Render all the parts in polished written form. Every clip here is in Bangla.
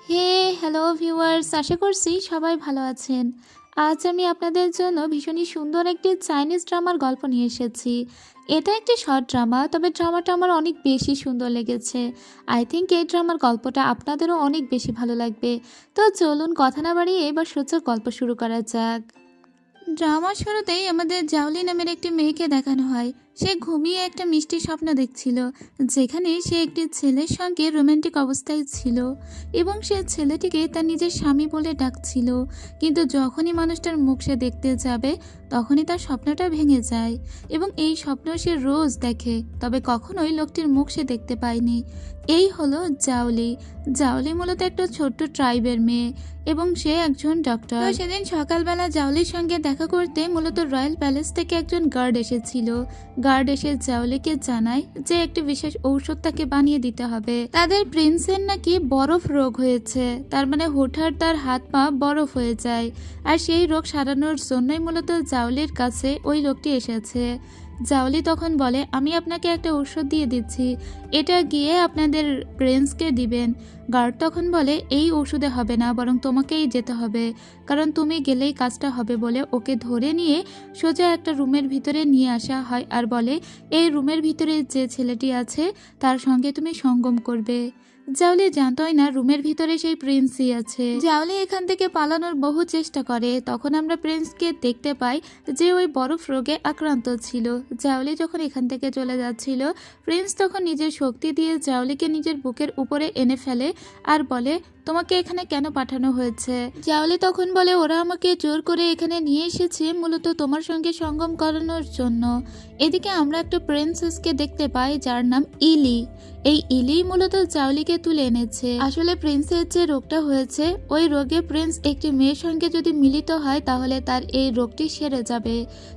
হে, হ্যালো ভিউয়ার্স, আশা করছি সবাই ভালো আছেন। আজ আমি আপনাদের জন্য ভীষণই সুন্দর একটি চাইনিজ ড্রামার গল্প নিয়ে এসেছি। এটা একটি শর্ট ড্রামা, তবে ড্রামাটা আমার অনেক বেশি সুন্দর লেগেছে। আই থিঙ্ক এই ড্রামার গল্পটা আপনাদেরও অনেক বেশি ভালো লাগবে। তো চলুন কথা না বাড়িয়ে এবার সোজা গল্প শুরু করা যাক। ড্রামার শুরুতেই আমাদের জাওলি নামের একটি মেয়েকে দেখানো হয়। সে ঘুমিয়ে একটা মিষ্টি স্বপ্ন দেখছিল, যেখানে সে একটি ছেলের সঙ্গে রোমান্টিক অবস্থায় ছিল এবং সে ছেলেটিকে তার নিজের স্বামী বলে ডাকছিল। কিন্তু যখনই মানুষটার মুখ সে দেখতে যাবে, তখনই তার স্বপ্নটা ভেঙে যায় এবং এই স্বপ্ন সে রোজ দেখে, তবে কখনোই লোকটির মুখ সে দেখতে পায়নি। এই হলো জাওলি। জাওলি মূলত একটা ছোট্ট ট্রাইবের মেয়ে এবং সে একজন ডক্টর। সেদিন সকালবেলা জাওলির সঙ্গে দেখা করতে মূলত রয়্যাল প্যালেস থেকে একজন গার্ড এসেছিল। গার্ড এসে জাওলিকে জানায় যে একটি বিশেষ ঔষধ তাকে বানিয়ে দিতে হবে। তাদের প্রিন্সের নাকি বরফ রোগ হয়েছে, তার মানে হঠাৎ তার হাত পা বরফ হয়ে যায়, আর সেই রোগ সারানোর জন্যই মূলত জাওলির কাছে ওই লোকটি এসেছে। জাওলি তখন বলে, আমি আপনাকে একটা ঔষধ দিয়ে দিচ্ছি, এটা গিয়ে আপনাদের প্রিন্সকে দিবেন। গার্ড তখন বলে, এই ওষুধে হবে না, বরং তোমাকেই যেতে হবে, কারণ তুমি গেলেই কাজটা হবে বলে ওকে ধরে নিয়ে সোজা একটা রুমের ভিতরে নিয়ে আসা হয় আর বলে, এই রুমের ভিতরে যে ছেলেটি আছে তার সঙ্গে তুমি সঙ্গম করবে। জাওলি জানতোই না রুমের ভিতরে সেই প্রিন্সই আছে। জাওলি এখান থেকে পালানোর বহু চেষ্টা করে। তখন আমরা প্রিন্সকে দেখতে পাই যে ওই বরফ রোগে আক্রান্ত ছিল। জাওলি যখন এখান থেকে চলে যাচ্ছিল, প্রিন্স তখন নিজের শক্তি দিয়ে জাওলিকে নিজের বুকের উপরে এনে ফেলে আর বলে, তোমাকে এখানে কেন পাঠানো হয়েছে? জাওলি তখন বলে, ওরা আমাকে জোর করে এখানে নিয়ে এসেছে মূলত তোমার সঙ্গে সঙ্গম করানোর জন্য। এদিকে আমরা একটা প্রিন্সেসকে দেখতে পাই যার নাম ইলি। এই ইলি মূলত জাওলিকে তুলে এনেছে। আসলে প্রিন্সের যে রোগটা হয়েছে, ওই রোগে প্রিন্স একটি মেয়ের সঙ্গে যদি মিলিত হয় তাহলে তার এই রোগটি সেরে যাবে।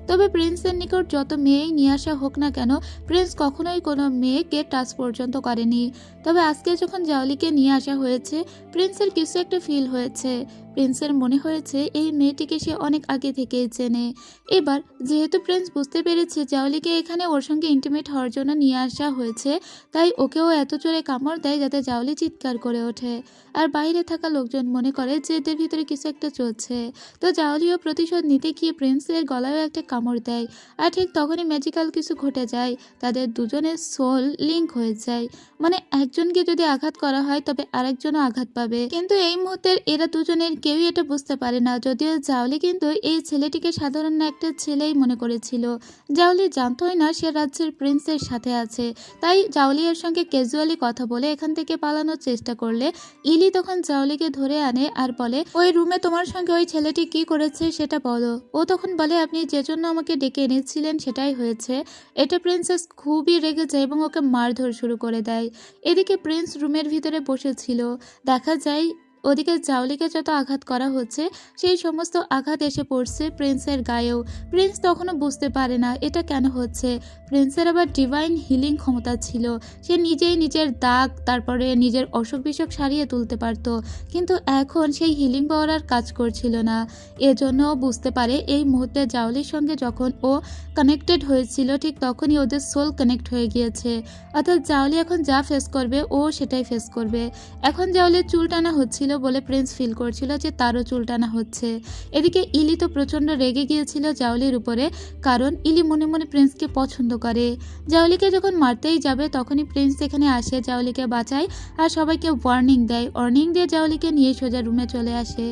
তবে প্রিন্সের নিকট যত মেয়েই নিয়ে আসা হোক না কেন, প্রিন্স কখনোই কোনো মেয়েকে টাচ পর্যন্ত করেনি। তবে আজকে যখন জাওলিকে নিয়ে আসা হয়েছে, প্রিন্সের কিছু একটা ফিল হয়েছে। প্রিন্সের মনে হয়েছে এই মেয়েটিকে সে অনেক আগে থেকেই চেনে। এবার যেহেতু প্রিন্স বুঝতে পেরেছে জাওলিকে এখানে ওর সঙ্গে ইন্টিমেট হওয়ার জন্য নিয়ে আসা হয়েছে, তাই ওকেও এত জোরে কামড় দেয় যাতে জাওলি চিৎকার করে ওঠে। আর বাইরে থাকা লোকজন মনে করে যে এদের ভিতরে কিছু একটা চলছে। তো জাওলিও প্রতিশোধ নিতে গিয়ে প্রিন্সের গলায়ও একটা কামড় দেয়। আর ঠিক তখনই ম্যাজিক্যাল কিছু ঘটে যায়। তাদের দুজনের সোল লিঙ্ক হয়ে যায়, মানে একজনকে যদি আঘাত করা হয় তবে আরেকজনও আঘাত পাবে। কিন্তু এই মুহূর্তে এরা দুজনের কেউই এটা বুঝতে পারে না, যদিও জাওলি কিন্তু এই ছেলেটিকে সাধারণ একটা ছেলেই মনে করেছিল। জাওলি জানতোই না সে রাজ্যের প্রিন্সের সাথে আছে। তাই জাওলি এর সঙ্গে ক্যাজুয়ালি কথা বলে এখান থেকে পালানোর চেষ্টা করলে ইলি তখন জাওলিকে ধরে আনে আর বলে, ওই রুমে তোমার সঙ্গে ওই ছেলেটি কি করেছে সেটা বলো। ও তখন বলে, আপনি যে জন্য আমাকে ডেকে এনেছিলেন সেটাই হয়েছে। এটা প্রিন্সেস খুবই রেগে যায় এবং ওকে মারধর শুরু করে দেয়। এদিকে প্রিন্স রুমের ভিতরে বসেছিল। দেখা যায় ওদিকে জাওলিকে যত আঘাত করা হচ্ছে, সেই সমস্ত আঘাত এসে পড়ছে প্রিন্সের গায়েও। প্রিন্স তখনও বুঝতে পারে না এটা কেন হচ্ছে। প্রিন্সের আবার ডিভাইন হিলিং ক্ষমতা ছিল। সে নিজেই নিজের দাগ, তারপরে নিজের অসুখ বিসুখ সারিয়ে তুলতে পারত, কিন্তু এখন সেই হিলিং পাওয়ার আর কাজ করছিল না। এজন্য ও বুঝতে পারে এই মুহূর্তে জাওলির সঙ্গে যখন ও কানেক্টেড হয়েছিল, ঠিক তখনই ওদের সোল কানেক্ট হয়ে গিয়েছে। অর্থাৎ জাওলি এখন যা ফেস করবে ও সেটাই ফেস করবে। এখন জাওলির চুল টানা হচ্ছিল বলে প্রিন্স ফিল করছিল যে তারও চুল টানা হচ্ছে। এদিকে ইলি তো প্রচণ্ড রেগে গিয়েছিল জাওলির উপরে, কারণ ইলি মনে মনে প্রিন্সকে পছন্দ করে। জাওলিকে যখন মারতেই যাবে তখনই প্রিন্স এখানে আসে, জাওলিকে বাঁচায় আর সবাইকে ওয়ার্নিং দেয়। ওয়ার্নিং দিয়ে জাওলিকে নিয়ে সোজা রুমে চলে আসে।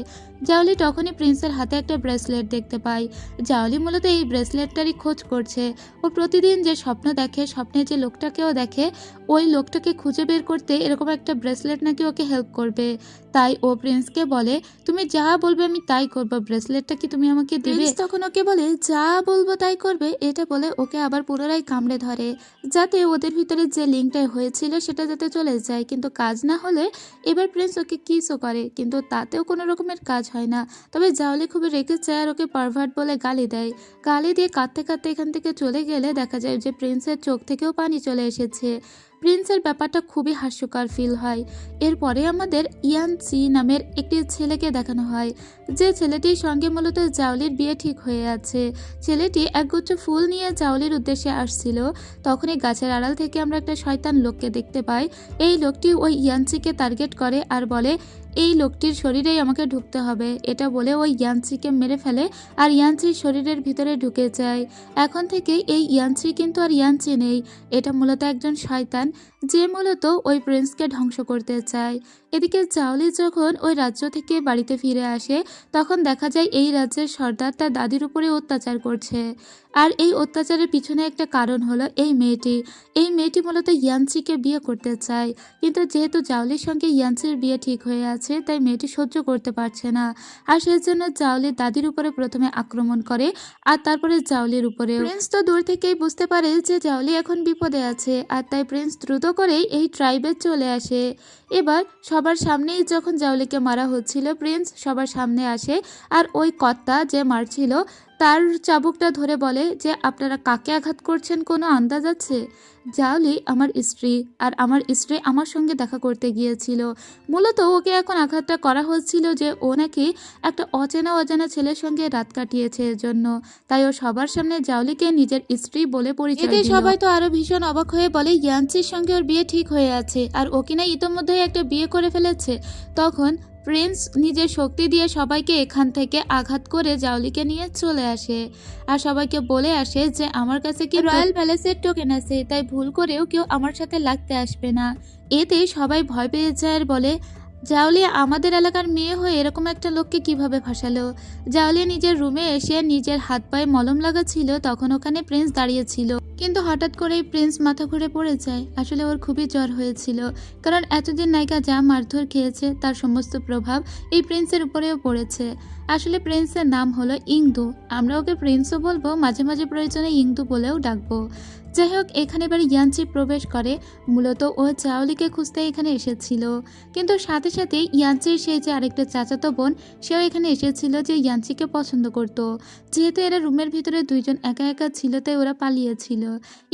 জাওলি তখনই প্রিন্সের হাতে একটা ব্রেসলেট দেখতে পায়। জাওলি মূলত এই ব্রেসলেটটারই খোঁজ করছে। ও প্রতিদিন যে স্বপ্ন দেখে, স্বপ্নে যে লোকটাকেও দেখে, ওই লোকটাকে খুঁজে বের করতে এরকম একটা ব্রেসলেট নাকি ওকে হেল্প করবে। তাই ও প্রিন্সকে বলে, তুমি যা বলবে আমি তাই করবো, ব্রেসলেটটা কি তুমি আমাকে দিবে? প্রিন্স তখন ওকে বলে, যা বলবো তাই করবে। এটা বলে ওকে আবার পুনরায় কামড়ে ধরে, যাতে ওদের ভিতরে যে লিঙ্কটা হয়েছিল সেটা যাতে চলে যায়। কিন্তু কাজ না হলে এবার প্রিন্স ওকে কিসও করে, কিন্তু তাতেও কোনো রকমের কাজ হয় না। তবে জাওলি খুবই রেগে যায় আর ওকে পারভার্ট বলে গালি দেয়। গালি দিয়ে কাঁদতে কাঁদতে এখান থেকে চলে গেলে দেখা যায় যে প্রিন্সের চোখ থেকেও পানি চলে এসেছে। প্রিন্সের ব্যাপারটা খুবই হাস্যকর ফিল হয়। এরপরে আমাদের ইয়ান চি নামের একটি ছেলেকে দেখানো হয়, যে ছেলেটির সঙ্গে মূলত জাওলির বিয়ে ঠিক হয়ে আছে। ছেলেটি একগুচ্ছ ফুল নিয়ে জাওলির উদ্দেশ্যে আসছিল। তখনই গাছের আড়াল থেকে আমরা একটা শয়তান লোককে দেখতে পাই। এই লোকটি ওই ইয়ানচিকে টার্গেট করে আর বলে, এই লোকটির শরীরেই আমাকে ঢুকতে হবে। এটা বলে ওই ইয়ানচিকে মেরে ফেলে আর ইয়ানচির শরীরের ভিতরে ঢুকে যায়। এখন থেকে এই ইয়ানচি কিন্তু আর ইয়ানচি নেই, এটা মূলত একজন শয়তান যে মূলত ওই প্রিন্সকে ধ্বংস করতে চায়। এদিকে জাওলি যখন ওই রাজ্য থেকে বাড়িতে ফিরে আসে তখন দেখা যায় এই রাজ্যের সর্দার তার দাদির উপরে অত্যাচার করছে। আর এই অত্যাচারের পিছনে একটা কারণ হলো এই মেয়েটি মূলত ইয়ানচিকে বিয়ে করতে চায়, কিন্তু যেহেতু জাওলির সঙ্গে ইয়ানচির বিয়ে ঠিক হয়ে আছে তাই মেয়েটি সহ্য করতে পারছে না। আর সেজন্য জাওলির দাদির উপরে প্রথমে আক্রমণ করে আর তারপরে জাওলির উপরেও। প্রিন্স তো দূর থেকেই বুঝতে পারে যে জাওলি এখন বিপদে আছে, আর তাই প্রিন্স দ্রুত করেই এই ট্রাইবে চলে আসে। এবার সবার সামনেই যখন জাওলিকে মারা হচ্ছিল প্রিন্স সবার সামনে আসে আর ওই কর্তা যে মারছিল তার চাবুকটা ধরে বলে যে আপনারা কাকে আঘাত করছেন কোনো আন্দাজ আছে? জাওলি আমার স্ত্রী, আর আমার স্ত্রী আমার সঙ্গে দেখা করতে গিয়েছিল। মূলত ওকে এখন আঘাতটা করা হচ্ছিল যে ও নাকি একটা অজানা ছেলের সঙ্গে রাত কাটিয়েছে, এর জন্য তাই ও সবার সামনে জাওলিকে নিজের স্ত্রী বলে পরিচয় দিল। সবাই তো আরো ভীষণ অবাক হয়ে বলে ইয়ানচির সঙ্গে ওর বিয়ে ঠিক হয়ে আছে আর ও কিনা ইতোমধ্যেই একটা বিয়ে করে ফেলেছে। তখন প্রিন্স নিজের শক্তি দিয়ে সবাইকে এখান থেকে আঘাত করে জাওলিকে নিয়ে চলে আসে আর সবাইকে বলে আসে যে আমার কাছে কি রয়্যাল প্যালেসের টোকেন আছে, তাই ভুল করেও কেউ আমার সাথে লাগতে আসবে না। এতে সবাই ভয় পেয়ে যায় আর বলে জাওলি আমাদের এলাকার মেয়ে হয়ে এরকম একটা লোককে কিভাবে ফাঁসালো। জাওলি নিজের রুমে এসে নিজের হাত পায়ে মলম লাগাচ্ছিল তখন ওখানে প্রিন্স দাঁড়িয়েছিল, কিন্তু হঠাৎ করেই প্রিন্স মাথা ঘুরে পড়ে যায়। আসলে ওর খুবই জ্বর হয়েছিল, কারণ এতদিন নায়িকা যা মারধর খেয়েছে তার সমস্ত প্রভাব এই প্রিন্সের উপরেও পড়েছে। আসলে প্রিন্সের নাম হলো ইংদু, আমরা ওকে প্রিন্সও বলবো, মাঝে মাঝে প্রয়োজনে ইংদু বলেও ডাকবো। যাই হোক, এখানে এবার ইয়ানচি প্রবেশ করে। মূলত ও জাওলিকে খুঁজতে এখানে এসেছিল, কিন্তু সাথে সাথে ইয়ানচির সেই যে আরেকটা চাচাতো বোন সেও এখানে এসেছিল যে ইয়ানচিকে পছন্দ করত। যেহেতু এরা রুমের ভিতরে দুইজন একা একা ছিল তাই ওরা পালিয়েছিল।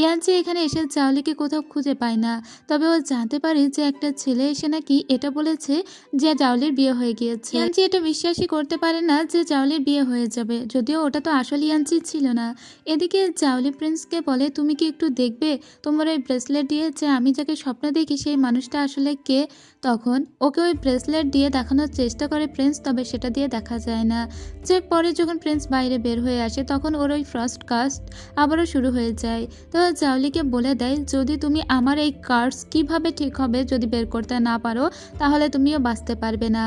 ইয়ানচি এখানে এসে জাওলিকে কোথাও খুঁজে পায় না, তবে ও জানতে পারে যে একটা ছেলে এসে নাকি এটা বলেছে যে জাওলির বিয়ে হয়ে গিয়েছে। ইয়ানচি এটা বিশ্বাসই করতে পারে না যে জাওলির বিয়ে হয়ে যাবে, যদিও ওটা তো আসল ইয়ানচি ছিল না। এদিকে জাওলি প্রিন্সকে বলে তুমি কি একটু দেখবে তোমার ওই ব্রেসলেট দিয়ে যে আমি যাকে স্বপ্ন দেখি সেই মানুষটা আসলে কে। তখন ওকে ওই ব্রেসলেট দিয়ে দেখানোর চেষ্টা করে প্রিন্স, তবে সেটা দিয়ে দেখা যায় না। যে পরে যখন প্রিন্স বাইরে বের হয়ে আসে তখন ওর ওই ফার্স্ট কাস্ট আবারও শুরু হয়ে যায়। তো জাওলিকে বলে দেয় যদি তুমি আমার এই কার্ডস কিভাবে ঠিক হবে যদি বের করতে না পারো তাহলে তুমিও বাঁচতে পারবে না।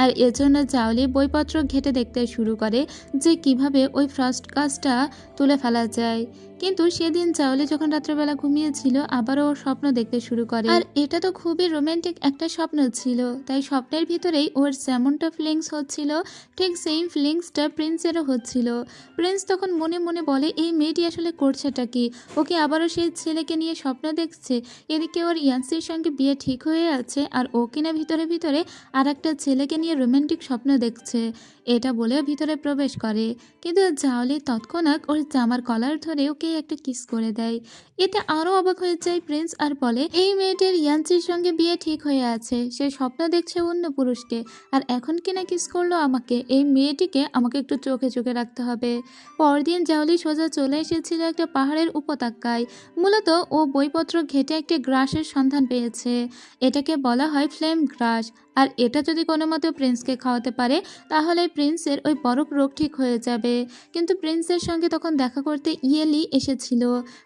আর এজন্য জাওলি বইপত্র ঘেটে দেখতে শুরু করে যে কিভাবে ওই ফার্স্ট কাজটা তুলে ফেলা যায়। কিন্তু সেদিন জাওলি যখন রাত্রেবেলা ঘুমিয়েছিল আবারও ওর স্বপ্ন দেখতে শুরু করে, আর এটা তো খুবই রোমান্টিক একটা স্বপ্ন ছিল, তাই স্বপ্নের ভিতরেই ওর যেমনটা ফিলিংস হচ্ছিল ঠিক সেম ফিলিংসটা প্রিন্সেরও হচ্ছিল। প্রিন্স তখন মনে মনে বলে এই মেয়েটি আসলে করছেটা কি, ওকে আবারও সেই ছেলেকে নিয়ে স্বপ্ন দেখছে। এদিকে ওর ইয়ানসির সঙ্গে বিয়ে ঠিক হয়ে আছে আর ও কিনা ভিতরে ভিতরে আর একটা ছেলেকে নিয়ে রোমান্টিক স্বপ্ন দেখছে। এটা বলেও ভিতরে প্রবেশ করে, কিন্তু জাওলি তৎক্ষণাৎ ওর জামার কলার ধরে ওকে একটা কিস করে দেয়। এতে আরো অবাক হয়ে যায় প্রিন্স আর বলে এই মেয়েটির ইয়ানচির সঙ্গে বিয়ে ঠিক হয়ে আছে, সে স্বপ্ন দেখছে অন্য পুরুষকে আর এখন কিনা কিস করলো আমাকে। এই মেয়েটিকে আমাকে একটু চোখে চোখে রাখতে হবে। পরদিন জাওলি সোজা চলে এসেছিল একটা পাহাড়ের উপত্যকায়। মূলত ও বইপত্র ঘেটে একটি গ্রাসের সন্ধান পেয়েছে, এটাকে বলা হয় ফ্লেম গ্রাস। আর এটা যদি কোনো মতে প্রিন্সকে খাওয়াতে পারে তাহলে প্রিন্সের ওই বরফ রোগ ঠিক হয়ে যাবে। কিন্তু প্রিন্সের সঙ্গে তখন দেখা করতে ইয়েলি এসেছিল।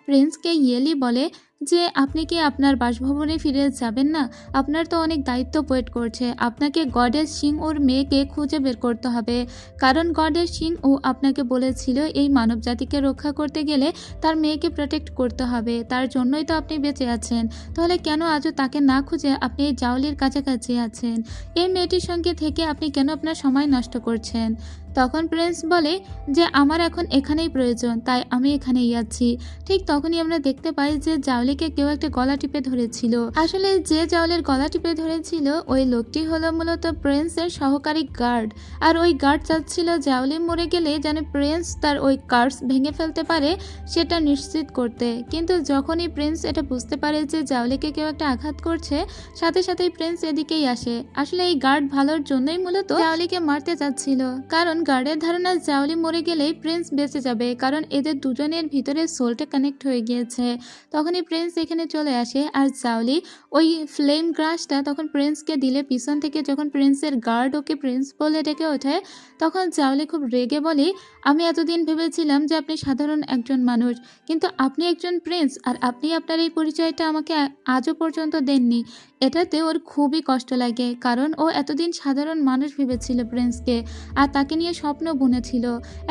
প্রিন্সকে ইয়েলি বলে যে আপনি কি আপনার বাসভবনে ফিরে যাবেন না, আপনার তো অনেক দায়িত্ব ওয়েট করছে, আপনাকে গডেস সিং ওর মেয়েকে খুঁজে বের করতে হবে, কারণ গডেস সিং ও আপনাকে বলেছিল এই মানব জাতিকে রক্ষা করতে গেলে তার মেয়েকে প্রোটেক্ট করতে হবে, তার জন্যই তো আপনি বেঁচে আছেন, তাহলে কেন আজও তাকে না খুঁজে আপনি এই জাওলির কাছাকাছি আছেন, এই মেয়েটির সঙ্গে থেকে আপনি কেন আপনার সময় নষ্ট করছেন। তখন প্রিন্স বলে যে আমার এখন এখানেই প্রয়োজন, তাই আমি এখানেই আছি। ঠিক তখনই আমরা দেখতে পাই যে জাওলিকে কেউ একটা গলা টিপে ধরেছিল। আসলে যে জাওলির গলা টিপে ধরেছিল ওই লোকটি হলো মূলত প্রিন্সের সহকারী গার্ড, আর ওই গার্ড চাচ্ছিল জাওলি মরে গেলে যেন প্রিন্স তার ওই কার্স ভেঙে ফেলতে পারে সেটা নিশ্চিত করতে। কিন্তু যখনই প্রিন্স এটা বুঝতে পারে যে জাওলিকে কেউ একটা আঘাত করছে সাথে সাথেই প্রিন্স এদিকেই আসে। আসলে এই গার্ড ভালোর জন্যই মূলত জাওলিকে মারতে চাচ্ছিল, কারণ গার্ডের ধারণা জাওলি মরে গেলেই প্রিন্স বেঁচে যাবে, কারণ এদের দুজনের ভিতরে সোলটা কানেক্ট হয়ে গিয়েছে। তখনই প্রিন্স এখানে চলে আসে আর জাওলি ওই ফ্লেম গ্রাসটা তখন প্রিন্সকে দিলে পিছন থেকে যখন প্রিন্সের গার্ড ওকে প্রিন্স বলে ডেকে ওঠে, তখন জাওলি খুব রেগে বলে, আমি এতদিন ভেবেছিলাম যে আপনি সাধারণ একজন মানুষ, কিন্তু আপনি একজন প্রিন্স আর আপনি আপনার এই পরিচয়টা আমাকে আজও পর্যন্ত দেননি। এটাতে ওর খুবই কষ্ট লাগে, কারণ ও এতদিন সাধারণ মানুষ ভেবেছিল প্রিন্সকে আর তাকে নিয়ে স্বপ্ন বুনেছিল।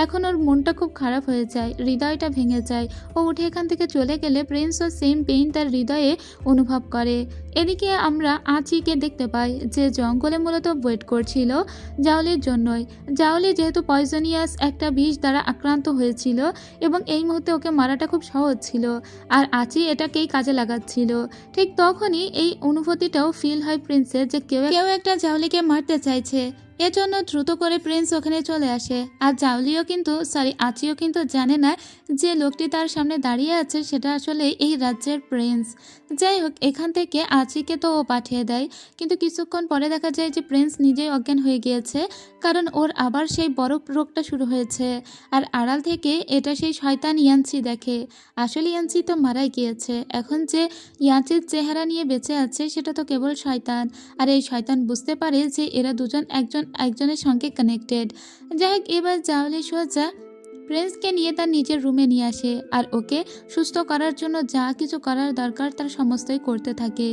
এখন ওর মনটা খুব খারাপ হয়ে যায়, হৃদয়টা ভেঙে যায়। ও উঠে এখান থেকে চলে গেলে প্রিন্সও সেম পেইন তার হৃদয়ে অনুভব করে। এদিকে আমরা আঁচিকে দেখতে পাই যে জঙ্গলে মূলত ওয়েট করছিল জাওলির জন্যই। জাওলি যেহেতু পয়জনিয়াস একটা বিষ দ্বারা আক্রান্ত হয়েছিল এবং এই মুহূর্তে ওকে মারাটা খুব সহজ ছিল, আর আঁচি এটাকেই কাজে লাগাচ্ছিল। ঠিক তখনই এই অনুভূতিটাও ফিল হয় প্রিন্সের যে কেউ একটা জাওলিকে মারতে চাইছে। এজন্য দ্রুত করে প্রিন্স ওখানে চলে আসে। আর আঁচিও কিন্তু জানে না যে লোকটি তার সামনে দাঁড়িয়ে আছে সেটা আসলে এই রাজ্যের প্রিন্স। যাই হোক, এখান থেকে আঁচিকে তো ও পাঠিয়ে দেয়, কিন্তু কিছুক্ষণ পরে দেখা যায় যে প্রিন্স নিজেই অজ্ঞান হয়ে গিয়েছে, কারণ ওর আবার সেই বরফ রোগটা শুরু হয়েছে। আর আড়াল থেকে এটা সেই শয়তান ইয়াঞ্চি দেখে। আসলে ইয়াঞ্চি তো মারাই গিয়েছে, এখন যে ইয়াঞ্চির চেহারা নিয়ে বেঁচে আছে সেটা তো কেবল শয়তান। আর এই শয়তান বুঝতে পারে যে এরা দুজন একজনের সঙ্গে কানেক্টেড। যাই হোক, এবার জাওলি সোজা প্রিন্সকে নিয়ে তার নিজের রুমে নিয়ে আসে আর ওকে সুস্থ করার জন্য যা কিছু করার দরকার তার সমস্তই করতে থাকে।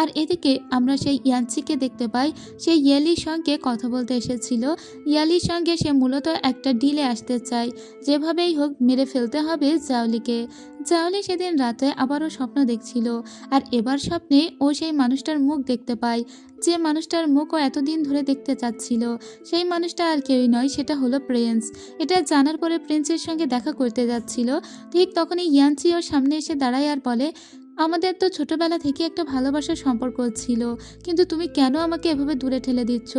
আর এদিকে আমরা সেই ইয়াঞ্চিকে দেখতে পাই, সেই ইয়ালির সঙ্গে কথা বলতে এসেছিল। ইয়ালির সঙ্গে সে মূলত একটা ডিলে আসতে চায়, যেভাবেই হোক মেরে ফেলতে হবে জাওলিকে। জাওলি সেদিন রাতে আবারও স্বপ্ন দেখছিল, আর এবার স্বপ্নে ও সেই মানুষটার মুখ দেখতে পায়, যে মানুষটার মুখ ও এতদিন ধরে দেখতে চাচ্ছিল। সেই মানুষটা আর কেউই নয়, সেটা হলো প্রিন্স। এটা জানার পরে প্রিন্সের সঙ্গে দেখা করতে যাচ্ছিল। ঠিক তখনই ইয়াঞ্চি ওর সামনে এসে দাঁড়ায় আর বলে, আমাদের তো ছোটবেলা থেকে একটা ভালোবাসার সম্পর্ক ছিল, কিন্তু তুমি কেন আমাকে এভাবে দূরে ঠেলে দিচ্ছ,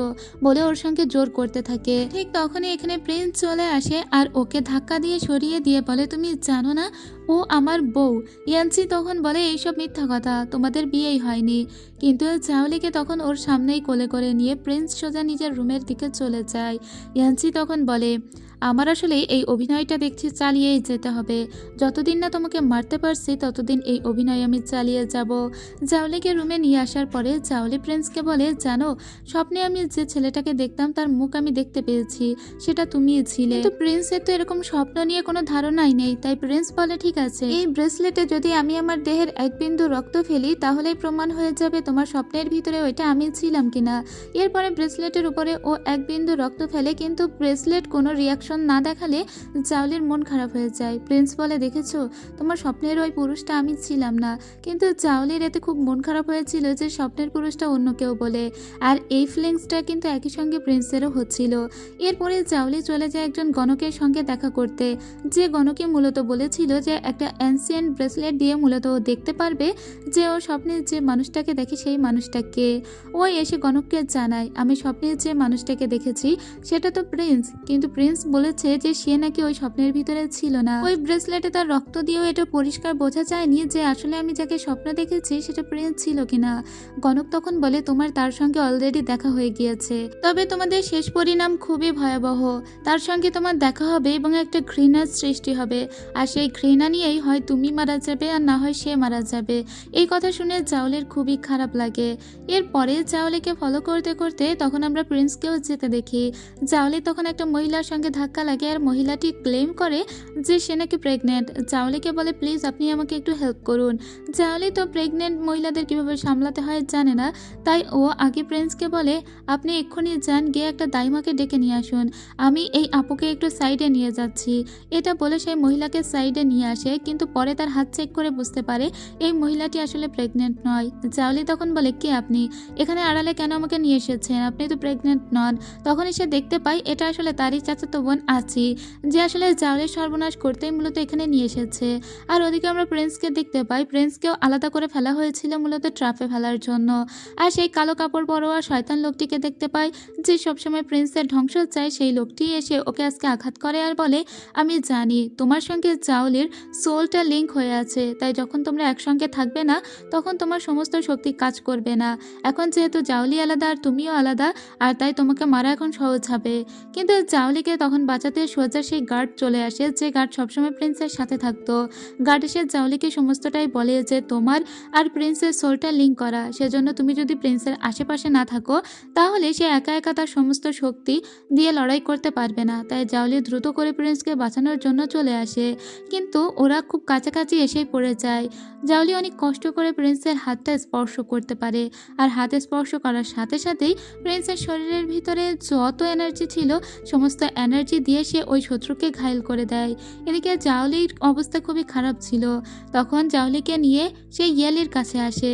বলে ওর সঙ্গে জোর করতে থাকে। ঠিক তখনই এখানে প্রিন্স চলে আসে আর ওকে ধাক্কা দিয়ে সরিয়ে দিয়ে বলে, তুমি জানো না ও আমার বউ। ইয়াঞ্চি তখন বলে, এইসব মিথ্যা কথা, তোমাদের বিয়েই হয়নি। কিন্তু জাওলিকে তখন ওর সামনেই কোলে করে নিয়ে প্রিন্স সোজা নিজের রুমের দিকে চলে যায়। ইয়াঞ্চি তখন বলে, আমার আসলে এই অভিনয়টা দেখছি চালিয়েই যেতে হবে, যতদিন না তোমাকে মারতে পারছি ততদিন এই অভিনয় আমি চালিয়ে যাব। জাওলিকে রুমে নিয়ে আসার পরে জাওলি প্রিন্সকে বলে, জানো স্বপ্নে আমি যে ছেলেটাকে দেখতাম তার মুখ আমি দেখতে পেয়েছি, সেটা তুমিই ছিলে। কিন্তু প্রিন্সের তো এরকম স্বপ্ন নিয়ে কোনো ধারণাই নেই, তাই প্রিন্স বলে, ঠিক আছে, এই ব্রেসলেটে যদি আমি আমার দেহের এক বিন্দু রক্ত ফেলি তাহলেই প্রমাণ হয়ে যাবে তোমার স্বপ্নের ভিতরে ওইটা আমি ছিলাম কিনা। এরপরে ব্রেসলেটের উপরে ও এক বিন্দু রক্ত ফেলে, কিন্তু ব্রেসলেট কোনো রিয়াকশন না দেখালে জাওলির মন খারাপ হয়ে যায়। প্রিন্স বলে, দেখেছো তোমার স্বপ্নের ওই পুরুষটা আমি ছিলাম না। কিন্তু জাওলির এতে খুব মন খারাপ হয়েছিল যে স্বপ্নের পুরুষটা অন্য কেউ বলে, আর এই ফিলিংসটা কিন্তু একই সঙ্গে প্রিন্সেরও হচ্ছিল। এরপরে জাওলি চলে যায় একজন গণকের সঙ্গে দেখা করতে, যে গণকে মূলত বলেছিল যে একটা অ্যানসিয়েন্ট ব্রেসলেট দিয়ে মূলত ও দেখতে পারবে যে ও স্বপ্নে যে মানুষটাকে দেখে সেই মানুষটাকে। ও এসে গণককে জানায়, আমি স্বপ্নে যে মানুষটাকে দেখেছি সেটা তো প্রিন্স, কিন্তু প্রিন্স বলেছে যে সে নাকি ওই স্বপ্নের ভিতরে ছিল না। ওই ব্রেসলেটে তার রক্ত দিয়েও এটা পরিষ্কার বোঝা যায়নি যে আসলে আমি যাকে স্বপ্ন দেখেছি সেটা প্রিন্স ছিল কিনা। গণক তখন বলে, তোমার তার সঙ্গে অলরেডি দেখা হয়ে গিয়েছে, তবে তোমাদের শেষ পরিণাম খুবই ভয়াবহ। তার সঙ্গে তোমার দেখা হবে এবং একটা ঘৃণার সৃষ্টি হবে, আর সেই ঘৃণা নিয়েই হয় তুমি মারা যাবে আর না হয় সে মারা যাবে। এই কথা শুনে জাওলির খুবই খারাপ লাগে। এরপরে জাওলিকে ফলো করতে করতে তখন আমরা প্রিন্সকেও যেতে দেখি। জাওলি তখন একটা মহিলার সঙ্গে ধাক্কা লাগে আর মহিলাটি ক্লেম করে যে সে নাকি প্রেগনেন্ট। জাওলিকে বলে, প্লিজ আপনি আমাকে একটু হেল্প করুন। জাওলি তো প্রেগনেন্ট মহিলাদের কিভাবে সামলাতে হয় জানে না, তাই ও আগে প্রিন্সকে বলে, আপনি এক্ষুনি যান, গিয়ে একটা দাইমাকে ডেকে নিয়ে আসুন, আমি এই আপুকে একটু সাইডে নিয়ে যাচ্ছি। এটা বলে সেই মহিলাকে সাইডে নিয়ে আসে, কিন্তু পরে তার হাত চেক করে বুঝতে পারে এই মহিলাটি আসলে প্রেগনেন্ট নয়। জাওলি তখন বলে, কে আপনি, এখানে আড়ালে কেন আমাকে নিয়ে এসেছেন, আপনি তো প্রেগনেন্ট নন। তখনই সে দেখতে পায় এটা আসলে তারই চাচাতো বোন আঁচি, যে আসলে জাওলির সর্বনাশ করতেই মূলত এখানে নিয়ে এসেছে। আর ওদিকে আমরা প্রিন্সকে দেখতে পাই, প্রিন্সকেও আলাদা করে ফেলা হয়েছিল মূলত ট্রাপে ফেলার জন্য। আর সেই কালো কাপড় পরোয়া শয়তান লোকটিকে দেখতে পাই, যে সবসময় প্রিন্সের ধ্বংস চায়। সেই লোকটি এসে ওকে আজকে আঘাত করে আর বলে, আমি জানি তোমার সঙ্গে জাওলির সোলটা লিঙ্ক হয়ে আছে, তাই যখন তোমরা একসঙ্গে থাকবে না তখন তোমার সমস্ত শক্তি কাজ করবে না। এখন যেহেতু জাউলি আলাদা আর তুমিও আলাদা, আর তাই তোমাকে মারা এখন সহজ হবে। কিন্তু জাউলিকে তখন বাঁচাতে সোজা সেই গার্ড চলে আসে, যে গার্ড সবসময় প্রিন্সের সাথে থাকতো। গার্ড এসে জাউলিকে সমস্তটাই বলে যে তোমার আর প্রিন্সের সোলটা লিঙ্ক করা, সেজন্য তুমি যদি প্রিন্সের আশেপাশে না থাকো তাহলে সে একা একা তার সমস্ত শক্তি দিয়ে লড়াই করতে পারবে না। তাই জাউলি দ্রুত করে প্রিন্সকে বাঁচানোর জন্য চলে আসে, কিন্তু ওরা খুব কাছাকাছি এসেই পড়ে যায়। জাউলি অনেক কষ্ট করে প্রিন্সের হাতটা স্পর্শ করতে পারে, আর হাতে স্পর্শ করার সাথে সাথেই প্রিন্সের শরীরের ভিতরে যত এনার্জি ছিল সমস্ত এনার্জি দিয়ে সে ওই শত্রুকে ঘায়েল করে দেয়। এদিকে জাউলির অবস্থা খুবই খারাপ ছিল। তখন জাউলিকে নিয়ে সে ইয়েলির কাছে আসে,